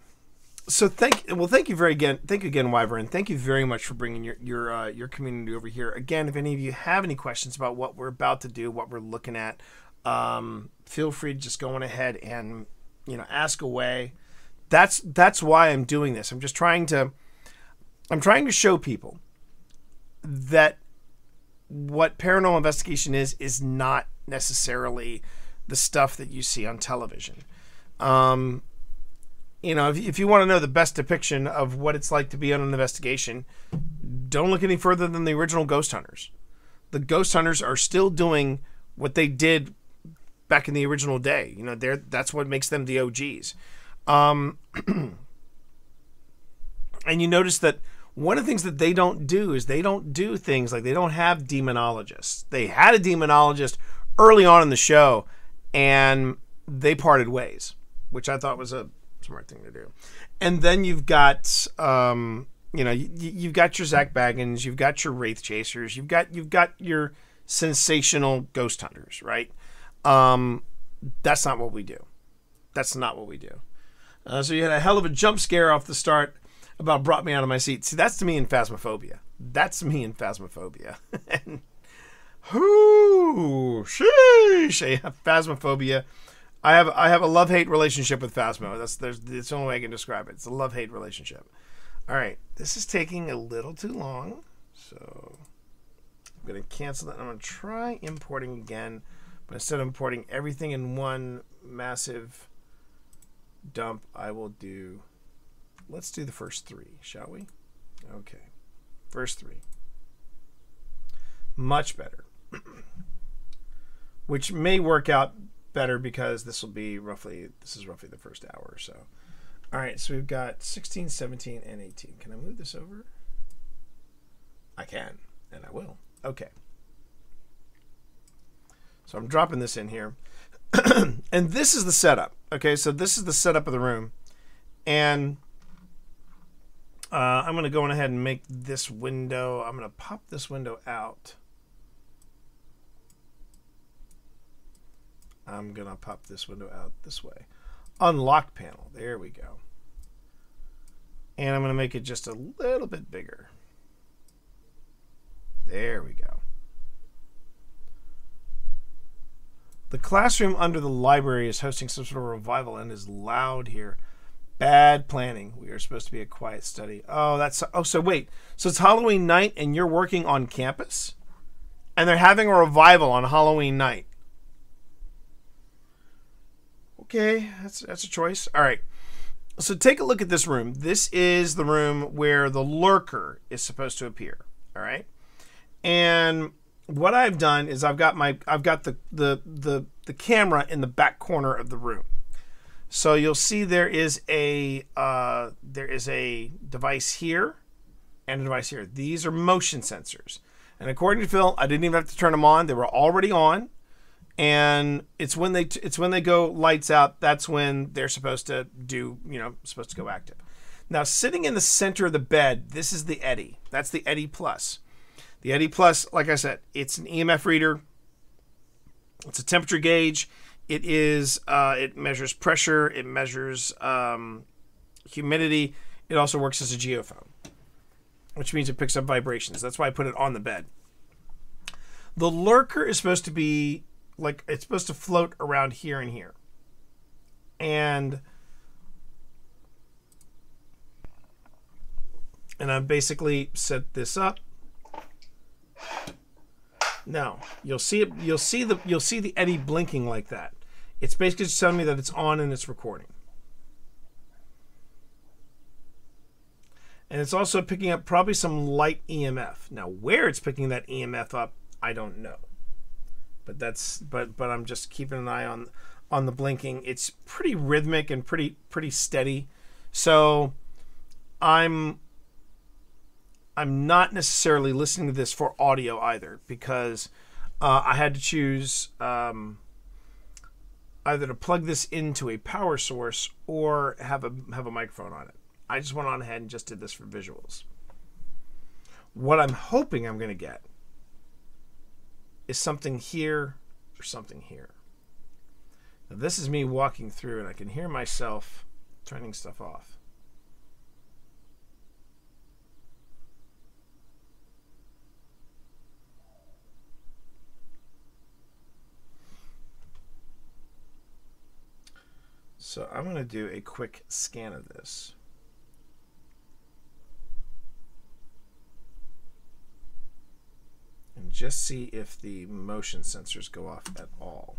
so thank you again, Wyvern. Thank you very much for bringing your community over here. Again, if any of you have any questions about what we're about to do, what we're looking at, feel free to just go on ahead and ask away. That's why I'm doing this. I'm trying to show people that what paranormal investigation is not necessarily the stuff that you see on television. If you want to know the best depiction of what it's like to be on an investigation, don't look any further than the original Ghost Hunters. The Ghost Hunters are still doing what they did back in the original day. That's what makes them the OGs. And you notice that one of the things that they don't do is they don't do things like, they don't have demonologists. They had a demonologist early on in the show, and they parted ways, which I thought was a smart thing to do. And then you've got you've got your Zach Baggins, you've got your Wraith Chasers, you've got your sensational Ghost Hunters, right? That's not what we do. So you had a hell of a jump scare off the start, about brought me out of my seat. See, that's to me in Phasmophobia. And sheesh, Phasmophobia. I have a love-hate relationship with Phasmo. That's the only way I can describe it. It's a love-hate relationship. All right, this is taking a little too long, so I'm going to cancel that. I'm going to try importing again, but instead of importing everything in one massive dump, I will do. Let's do the first three, shall we? Okay, first three. Much better. Which may work out better, because this is roughly the first hour or so. All right, so we've got 16, 17, and 18. Can I move this over? I can, and I will. Okay. So I'm dropping this in here. And this is the setup. Okay, so this is the setup of the room. And I'm going to go on ahead and make this window. I'm going to pop this window out. I'm going to pop this window out this way. Unlock panel. There we go. And I'm going to make it just a little bit bigger. There we go. The classroom under the library is hosting some sort of revival and is loud here. Bad planning. We are supposed to be a quiet study. So wait. So it's Halloween night and you're working on campus? And they're having a revival on Halloween night. Okay, that's a choice. All right. So take a look at this room. This is the room where the lurker is supposed to appear. All right. And what I've done is I've got the camera in the back corner of the room. So you'll see there is a device here and a device here. These are motion sensors. And according to Phil, I didn't even have to turn them on. They were already on. And it's when they go lights out, that's when they're supposed to go active. Now, sitting in the center of the bed, this is the Eddy. That's the Eddy Plus. The Eddy Plus, like I said, it's an EMF reader. It's a temperature gauge. It measures pressure. It measures humidity. It also works as a geophone, which means it picks up vibrations. That's why I put it on the bed. The lurker is supposed to be it's supposed to float around here and here. And I've basically set this up. Now, you'll see the Eddy blinking like that. It's basically just telling me that it's on and it's recording. And it's also picking up probably some light EMF. Now, where it's picking that EMF up, I don't know. But I'm just keeping an eye on the blinking. It's pretty rhythmic and pretty steady. So I'm not necessarily listening to this for audio either, because I had to choose either to plug this into a power source or have a microphone on it. I just went on ahead and just did this for visuals. What I'm hoping I'm going to get is something here or something here. Now, this is me walking through, and I can hear myself turning stuff off. So I'm going to do a quick scan of this. And just see if the motion sensors go off at all.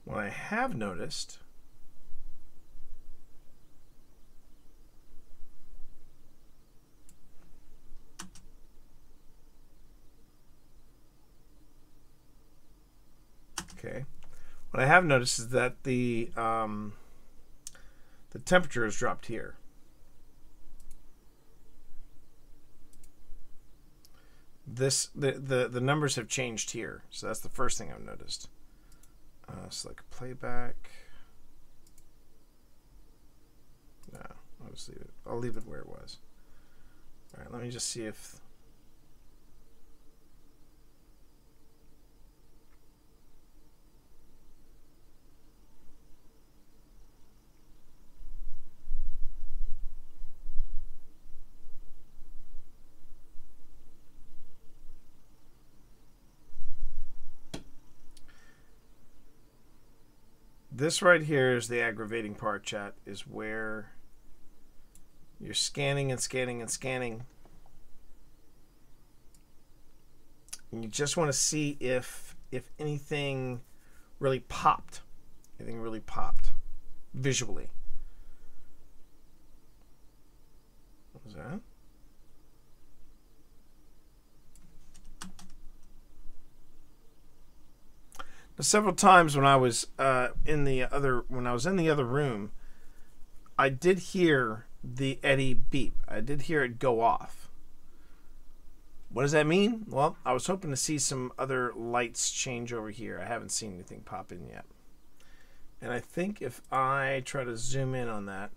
What I have noticed is that the temperature has dropped here. The numbers have changed here, so that's the first thing I've noticed. Select playback. No, I'll just leave it. I'll leave it where it was. All right, let me just see if. This right here is the aggravating part, chat, is where you're scanning and scanning and scanning. And you just want to see if anything really popped. Anything really popped visually. What was that? Several times when I was in the other room, I did hear the Eddy beep. I did hear it go off. What does that mean? Well, I was hoping to see some other lights change over here. I haven't seen anything pop in yet. And I think if I try to zoom in on that,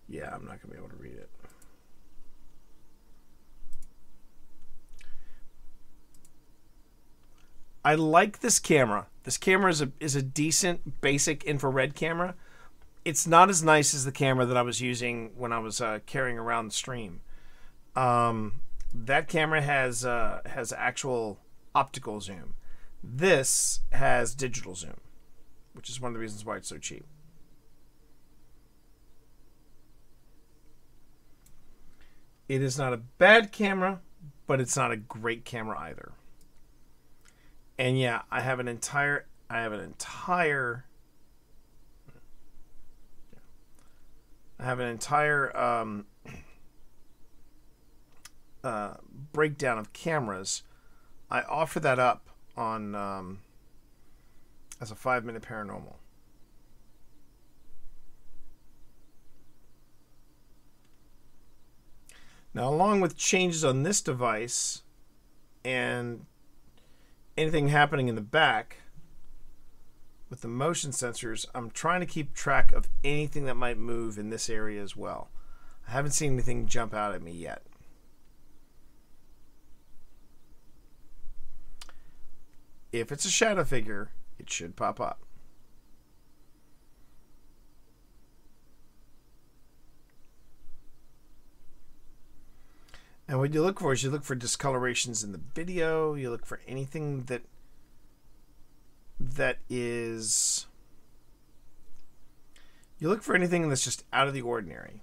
yeah, I'm not going to be able to read it. I like this camera. This camera is a decent basic infrared camera. It's not as nice as the camera that I was using when I was carrying around the stream. That camera has actual optical zoom. This has digital zoom, which is one of the reasons why it's so cheap. It is not a bad camera, but it's not a great camera either. And yeah, I have an entire breakdown of cameras. I offer that up on as a 5-minute paranormal. Now, along with changes on this device and anything happening in the back with the motion sensors, I'm trying to keep track of anything that might move in this area as well. I haven't seen anything jump out at me yet. If it's a shadow figure, it should pop up. And what you look for is you look for discolorations in the video. You look for anything that's just out of the ordinary.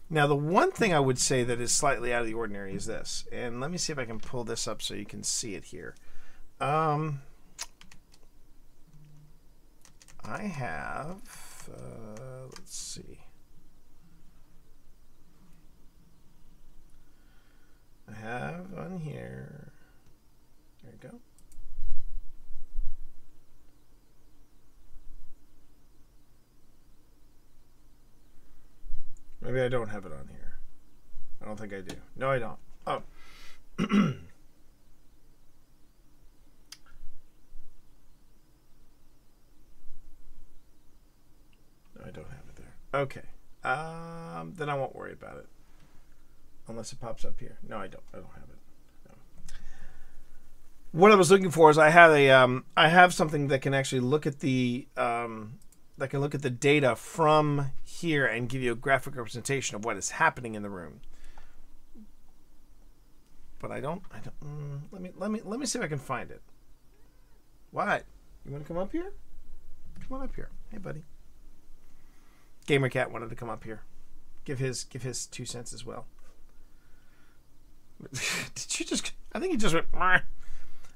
Now, the one thing I would say that is slightly out of the ordinary is this. And let me see if I can pull this up so you can see it here. I have, let's see. I have on here. There you go. Maybe I don't have it on here. I don't think I do. No, I don't. Oh. No, I don't have it there. Okay. Then I won't worry about it. Unless it pops up here. No, I don't. I don't have it. No. What I was looking for is I have something that can actually look at the data from here and give you a graphic representation of what is happening in the room. But I don't. Let me see if I can find it. What? You want to come up here? Come on up here. Hey, buddy. Gamer Cat wanted to come up here. Give his 2 cents as well. Did you just... I think he just went... Meh.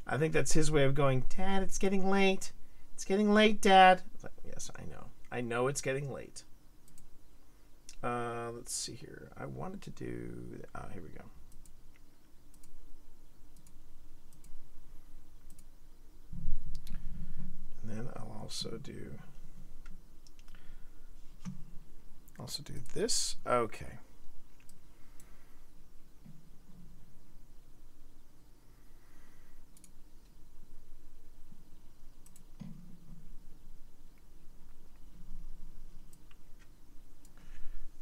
I think that's his way of going, Dad, it's getting late. It's getting late, Dad. I was like, yes, I know. I know it's getting late. Let's see here. I wanted to do... here we go. And then I'll also do this. Okay.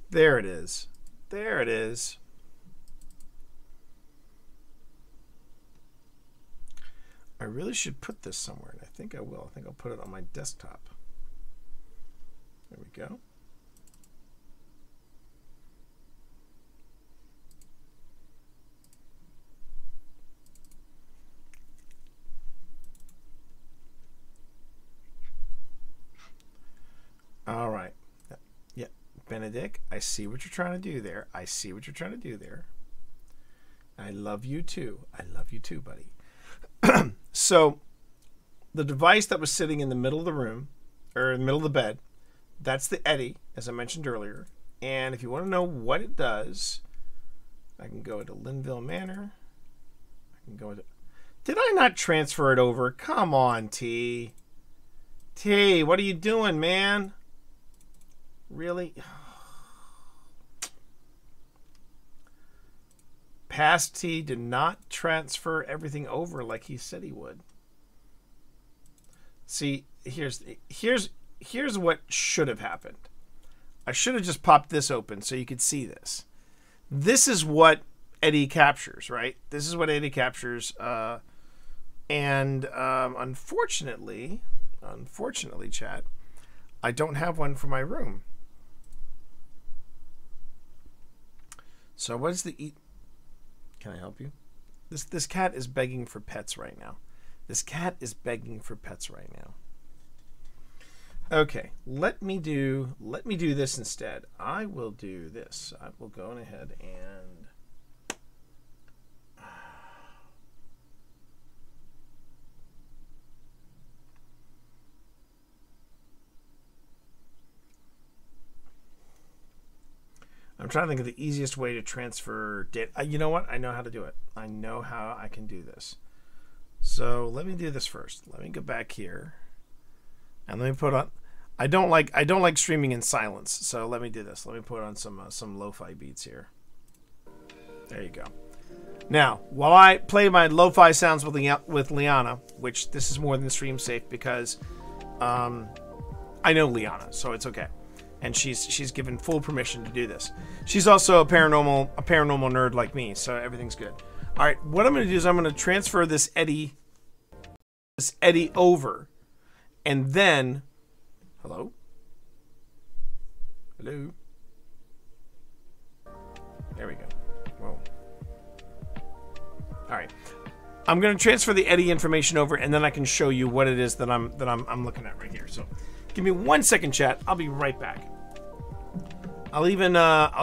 There it is. There it is. I really should put this somewhere, and I think I will. I think I'll put it on my desktop. There we go. All right. Yeah, Benedict, I see what you're trying to do there. I see what you're trying to do there. I love you too. I love you too, buddy. So, the device that was sitting in the middle of the room, or in the middle of the bed, that's the Eddy, as I mentioned earlier. And if you want to know what it does, I can go into Linville Manor. I can go into... Did I not transfer it over? Come on, T. T, what are you doing, man? Really? Opacity did not transfer everything over like he said he would. See, here's what should have happened. I should have just popped this open so you could see this. This is what Eddie captures, right? This is what Eddie captures. Unfortunately, chat, I don't have one for my room. So what is the Can I help you? This cat is begging for pets right now. This cat is begging for pets right now. Okay, let me do this instead. I will do this. I will go on ahead and I'm trying to think of the easiest way to transfer data. You know what? I know how to do it. I know how I can do this. So let me do this first. Let me go back here, and let me put on. I don't like streaming in silence. So let me do this. Let me put on some lo-fi beats here. There you go. Now, while I play my lo-fi sounds with Liana, which this is more than stream safe because I know Liana, so it's okay. And she's given full permission to do this. She's also a paranormal nerd like me, so everything's good. All right, what I'm going to do is I'm going to transfer this Eddie over, and then hello. There we go. Whoa. All right, I'm going to transfer the Eddie information over, and then I can show you what it is that I'm looking at right here. So, give me 1 second, chat. I'll be right back. I'll even up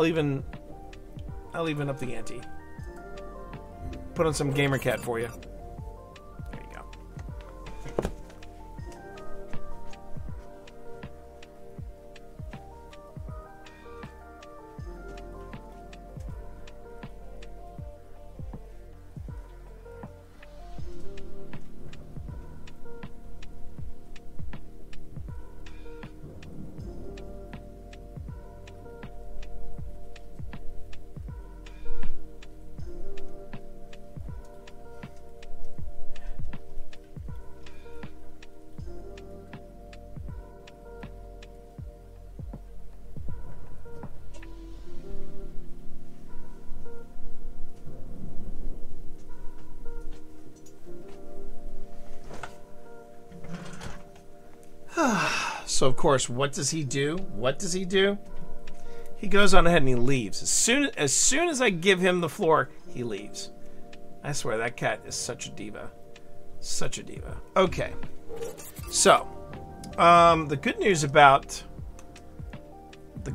the ante. Put on some GamerCat for you. There you go. So of course, what does he do? What does he do? He goes on ahead and he leaves. As soon as I give him the floor, he leaves. I swear that cat is such a diva. Such a diva. Okay. So, the good news about the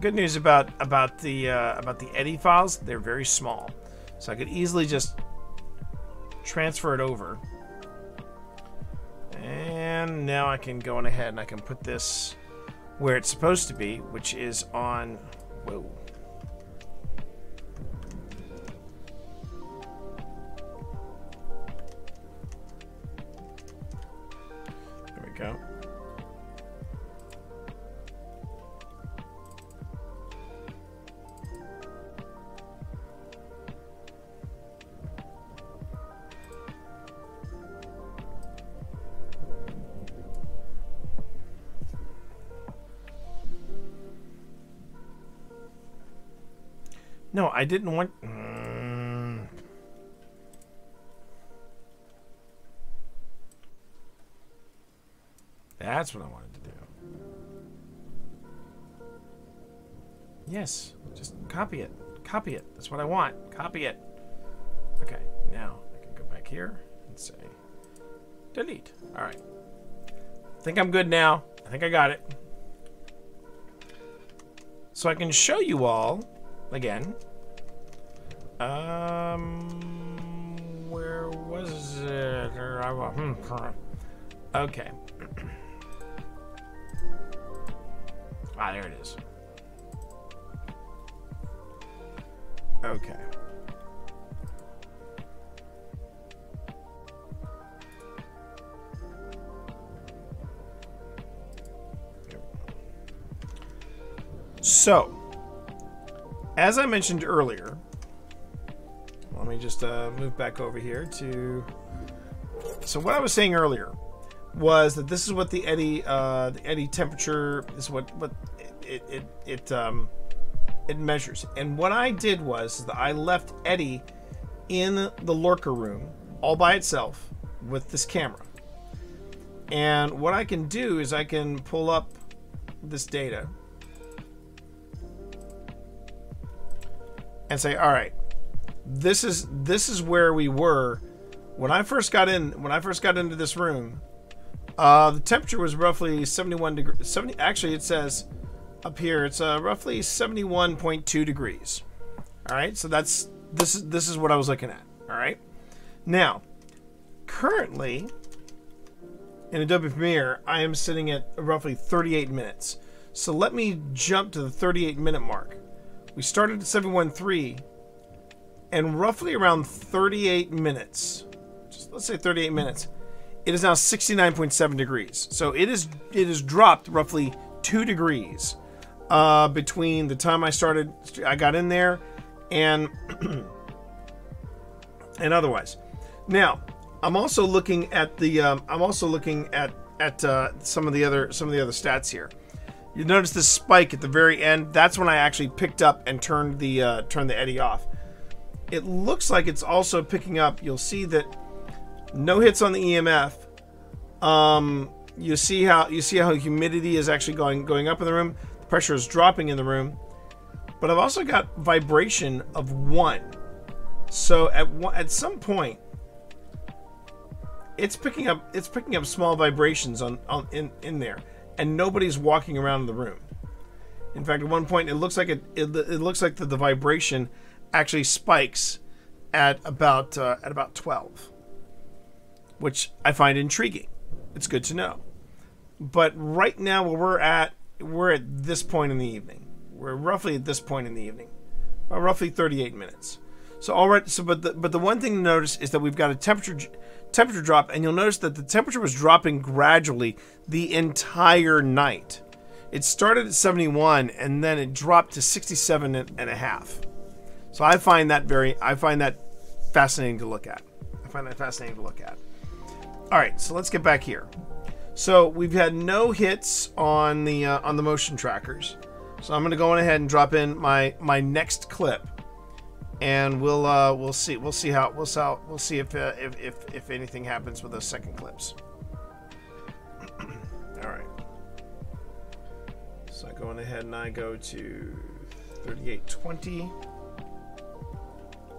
Eddie files, they're very small. So I could easily just transfer it over. And now I can go on ahead and I can put this where it's supposed to be, which is on... Whoa. There we go. No, I didn't want... That's what I wanted to do. Yes, just copy it. Copy it. That's what I want. Copy it. Okay, now I can go back here and say delete. All right. I think I'm good now. I think I got it. So I can show you all again. Where was it? Okay. Ah, there it is. Okay. So, as I mentioned earlier, let me me just move back over here to. So what I was saying earlier was that this is what the eddy temperature is. What it measures. And what I did was that I left Eddy in the lurker room all by itself with this camera. And what I can do is I can pull up this data and say, all right, this is where we were when I first got into this room. The temperature was roughly 71 degrees. Actually, it says up here it's roughly 71.2 degrees. All right, so this is what I was looking at. All right, now currently in Adobe Premiere, I am sitting at roughly 38 minutes. So let me jump to the 38-minute mark. We started at 71.3, and roughly around 38 minutes, let's say 38 minutes, it is now 69.7 degrees. So it is dropped roughly 2 degrees between the time I got in there and and otherwise. Now, I'm also looking at the some of the other stats here. You notice this spike at the very end. That's when I actually picked up and turned the eddy off. It looks like it's also picking up. You'll see that no hits on the EMF. You see how humidity is actually going up in the room. The pressure is dropping in the room. But I've also got vibration of 1. So at some point, it's picking up small vibrations in there, and nobody's walking around the room. In fact, at one point, it looks like the vibration actually spikes at about 12, which I find intriguing. It's good to know. But right now, where we're at this point in the evening. We're roughly at this point in the evening, about roughly 38 minutes. So all right. So but the one thing to notice is that we've got a temperature drop, and you'll notice that the temperature was dropping gradually the entire night. It started at 71, and then it dropped to 67 and a half. So I find that fascinating to look at. All right, so let's get back here. So we've had no hits on the motion trackers. So I'm going to go on ahead and drop in my next clip, and we'll see if anything happens with those second clips. All right. So I go on ahead and I go to 3820.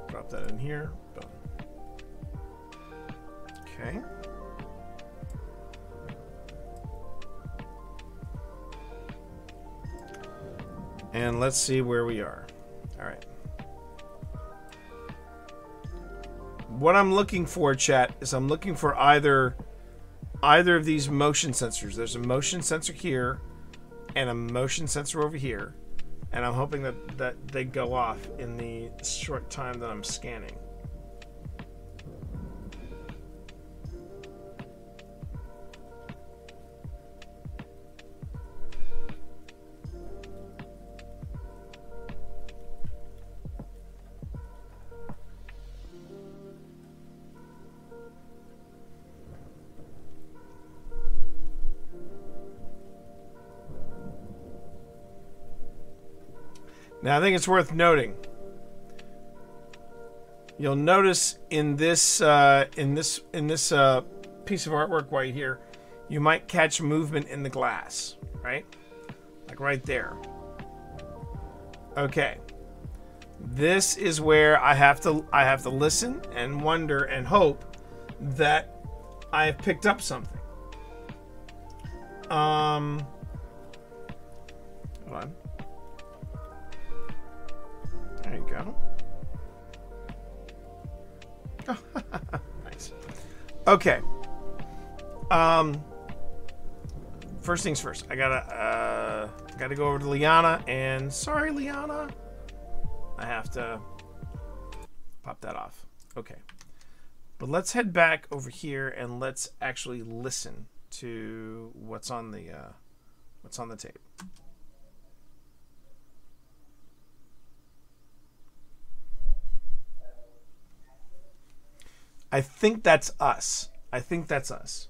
Drop that in here. Boom. Okay. And let's see where we are. All right. What I'm looking for, chat, is I'm looking for either of these motion sensors. There's a motion sensor here and a motion sensor over here. And I'm hoping that they go off in the short time that I'm scanning. Now, I think it's worth noting. You'll notice in this piece of artwork right here, you might catch movement in the glass, right? Like right there. Okay. This is where I have to listen and wonder and hope that I have picked up something. Hold on. There you go. Nice. Okay. First things first. I gotta go over to Liana, and sorry, Liana, I have to pop that off. Okay. But let's head back over here and let's actually listen to what's on the tape. I think that's us. I think that's us.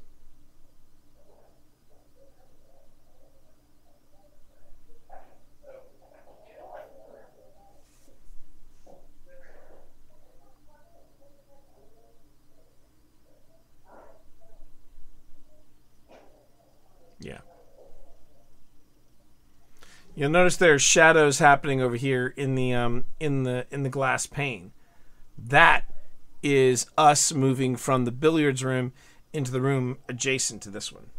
Yeah. You'll notice there's shadows happening over here in the glass pane. That is us moving from the billiards room into the room adjacent to this one.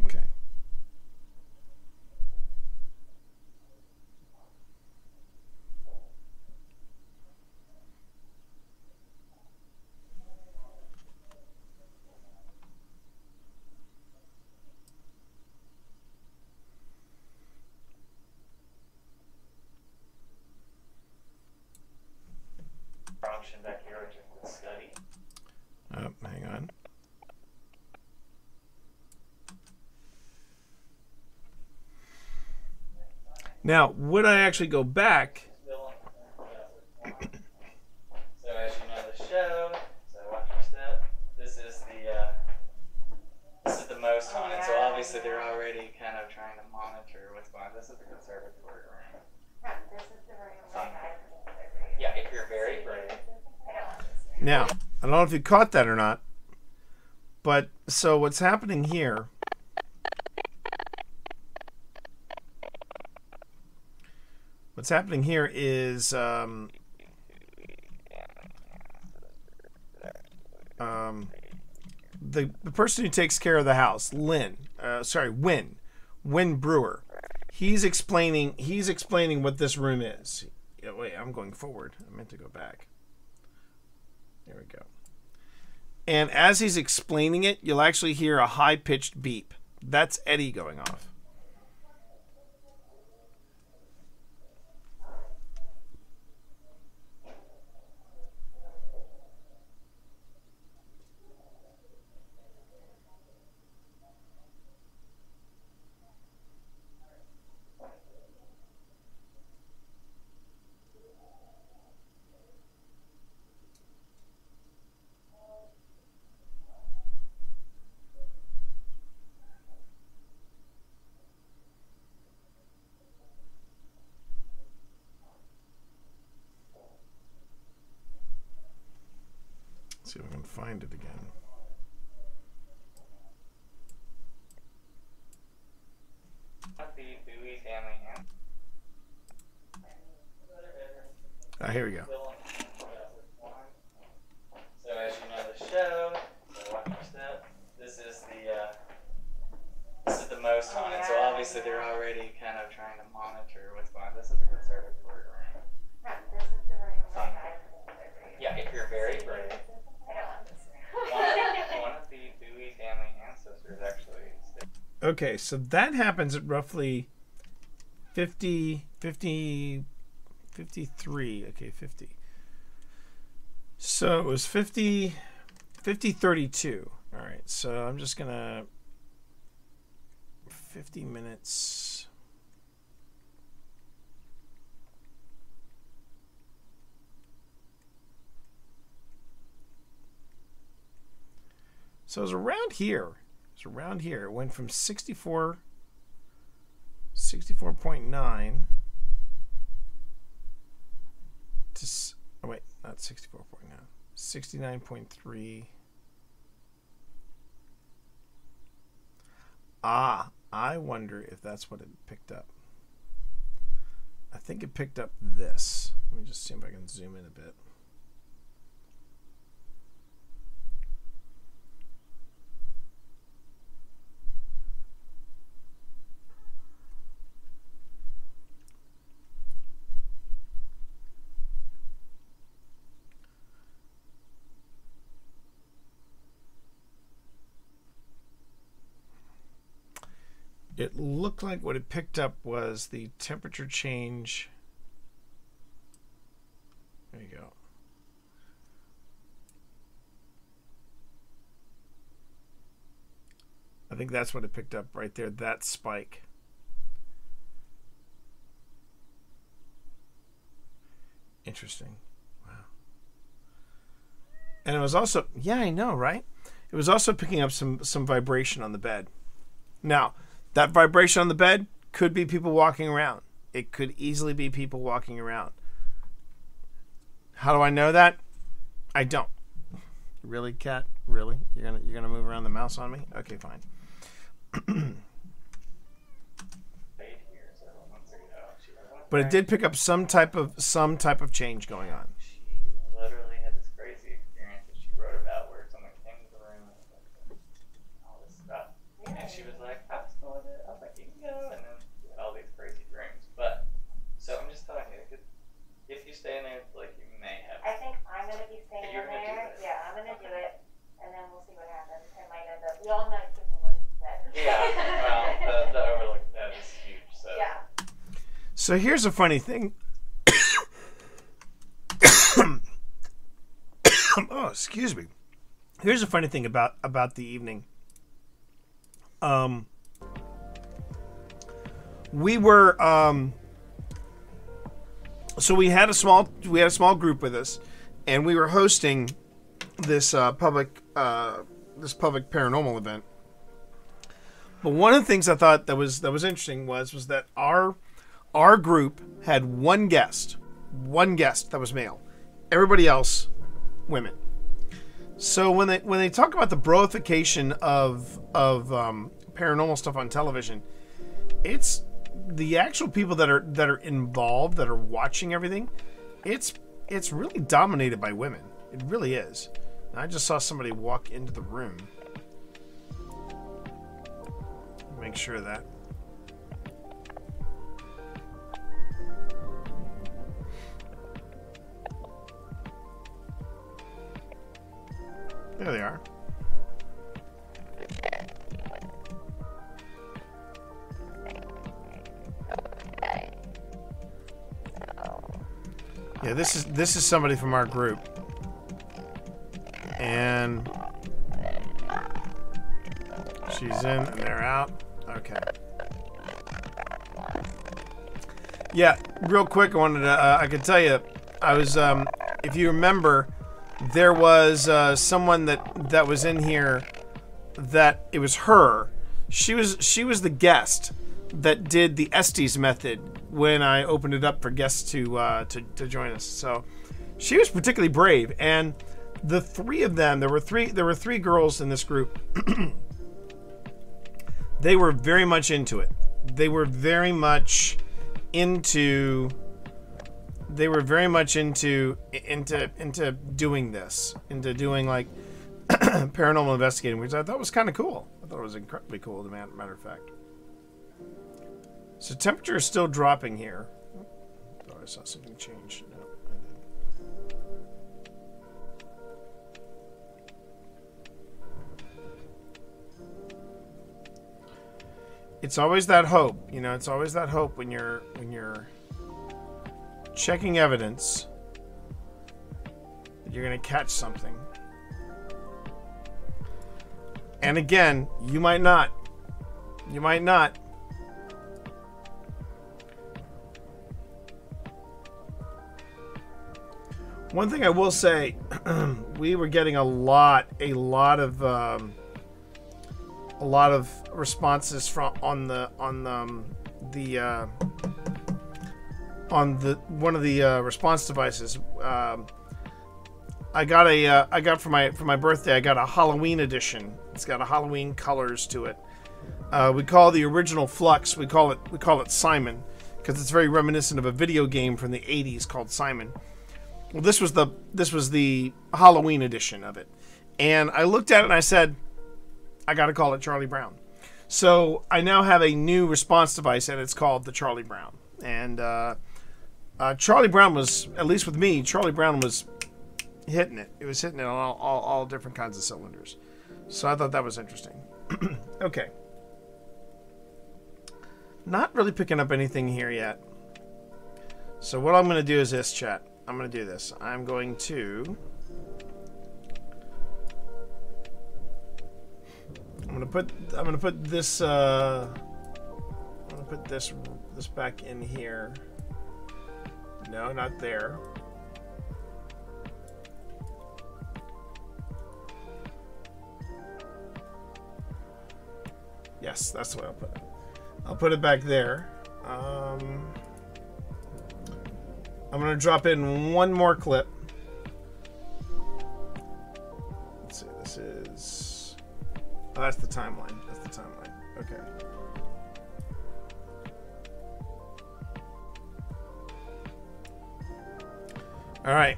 Okay. Option back here, which is study. Oh, hang on. Now, would I actually go back? So as you know the show, so watch your step. This is the most haunted. So obviously they're already kind of trying to monitor what's going on. This is the conservatory room. This is the room. Yeah, if you're very brave. Now, I don't know if you caught that or not, but so what's happening here? What's happening here is the person who takes care of the house, Win Brewer. He's explaining what this room is. Yeah, wait, I'm going forward. I meant to go back. There we go. And as he's explaining it, you'll actually hear a high-pitched beep. That's Eddie going off. See if I can find it again. The Bowie family and Here we go. so as you know the show, so watch your step. This is the most haunted. So obviously they're already kind of trying to monitor what's going on. This is the conservatory room. This is the room. Yeah, if you're very brave. One of the Bowie family ancestors actually stayed. Okay, so that happens at roughly 50, 53. Okay, 50. So it was 50, 32. All right, so I'm just going to 50 minutes. So it was around here. It went from 64.9 to, oh wait, not 64.9, 69.3. I wonder if that's what it picked up. I think it picked up this. Let me just see if I can zoom in a bit. It looked like what it picked up was the temperature change. There you go. I think that's what it picked up right there, that spike. Interesting. Wow. And it was also, yeah, I know, right? It was also picking up some vibration on the bed. Now, that vibration on the bed could be people walking around. It could easily be people walking around. How do I know that? I don't. Really, cat? Really? You're gonna move around the mouse on me? Okay, fine. But it did pick up some type of change going on. She literally had this crazy experience that she wrote about where someone came to the room and all this stuff. And she was like, I was going to, I was like, you can go, and then she had all these crazy dreams. But, so I'm just telling you, if you stay in there, like, you may have. I think I'm going to be staying in You're gonna do there. this. Yeah, I'm going to do it, and then we'll see what happens. I might end up. We all know it's the one that. Yeah, well, the overlook that is huge, so. Yeah. So here's a funny thing. Oh, excuse me. Here's a funny thing about the evening. We were so we had a small group with us, and we were hosting this public paranormal event. But one of the things I thought that was interesting was that our group had one guest that was male. Everybody else, women. So when they talk about the broification of paranormal stuff on television, it's the actual people that are involved, that are watching everything. It's really dominated by women. It really is. And I just saw somebody walk into the room. Make sure of that. There they are. Yeah, this is somebody from our group. And she's in and they're out. Okay. Yeah, real quick, I wanted to I could tell you I was if you remember, there was someone that was in here that it was her. She was the guest that did the Estes method when I opened it up for guests to join us. So she was particularly brave, and the three of them, there were three girls in this group. They were very much into it. They were very much into doing this, into doing like paranormal investigating, which I thought was kind of cool. I thought it was incredibly cool, as a matter of fact. So temperature is still dropping here. Oh, I saw something change. No, I did. It's always that hope, you know. It's always that hope when you're checking evidence that you're gonna catch something. And again, you might not. You might not. One thing I will say, we were getting a lot of responses from on one of the response devices. I got for my birthday. I got a Halloween edition. It's got a Halloween colors to it. We call the original Flux. We call it Simon, because it's very reminiscent of a video game from the '80s called Simon. Well, this was the Halloween edition of it, and I looked at it and I said, I got to call it Charlie Brown. So I now have a new response device, and it's called the Charlie Brown. And Charlie Brown was, at least with me, Charlie Brown was hitting it. It was hitting it on all different kinds of cylinders. So I thought that was interesting. Okay. Not really picking up anything here yet. So what I'm going to do is this, chat. I'm going to do this. I'm going to put this this back in here. No, not there. Yes, that's the way I'll put it. I'll put it back there. I'm going to drop in one more clip. Let's see, this is... Oh, that's the timeline. That's the timeline. Okay. All right.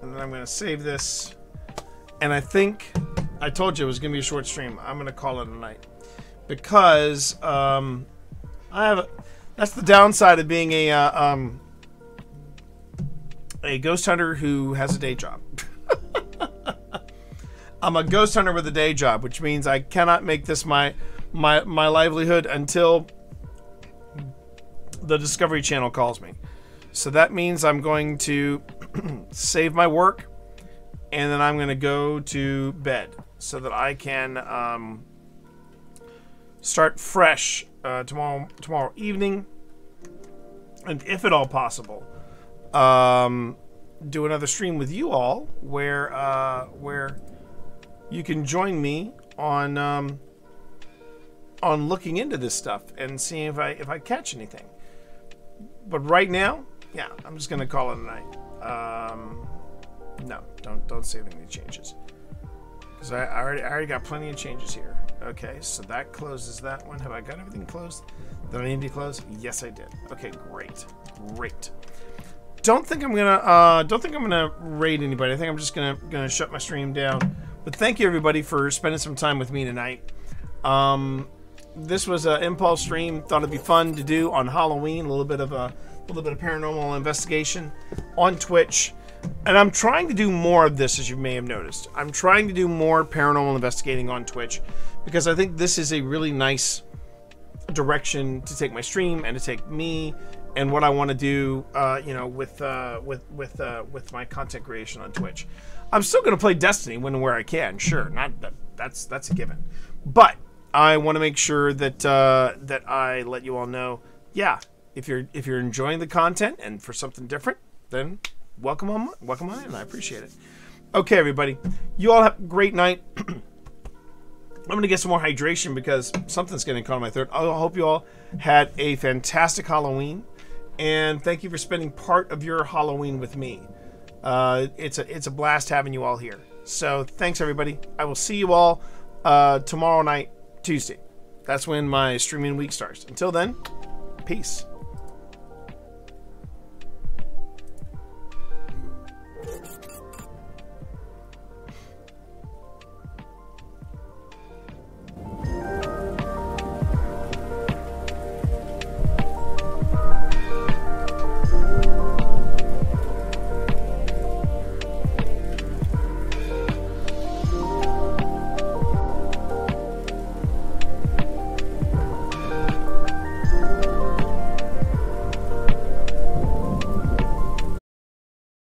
And then I'm going to save this. And I think... I told you it was going to be a short stream. I'm going to call it a night. Because I have... That's the downside of being a ghost hunter who has a day job. I'm a ghost hunter with a day job, which means I cannot make this my livelihood until the Discovery Channel calls me. So that means I'm going to save my work, and then I'm going to go to bed so that I can start fresh tomorrow evening, and if at all possible, do another stream with you all where you can join me on looking into this stuff and seeing if I catch anything. But right now, yeah, I'm just gonna call it a night. No, don't save any changes, because I already got plenty of changes here. Okay, so that closes that one. Have I got everything closed that I need to close? Yes, I did. Okay, great. Don't think I'm gonna raid anybody. I think I'm just gonna shut my stream down. But thank you everybody for spending some time with me tonight. This was an impulse stream. Thought it'd be fun to do on Halloween. A little bit of paranormal investigation on Twitch. And I'm trying to do more of this, as you may have noticed. I'm trying to do more paranormal investigating on Twitch, because I think this is a really nice direction to take my stream and to take me and what I want to do, with my content creation on Twitch. I'm still going to play Destiny when and where I can. Sure, that's a given. But I want to make sure that that I let you all know. Yeah, if you're enjoying the content and for something different, then welcome on in. I appreciate it. Okay, everybody, you all have a great night. I'm going to get some more hydration because something's getting caught in my throat. I hope you all had a fantastic Halloween, and thank you for spending part of your Halloween with me. It's a blast having you all here. So thanks, everybody. I will see you all tomorrow night, Tuesday. That's when my streaming week starts. Until then, peace.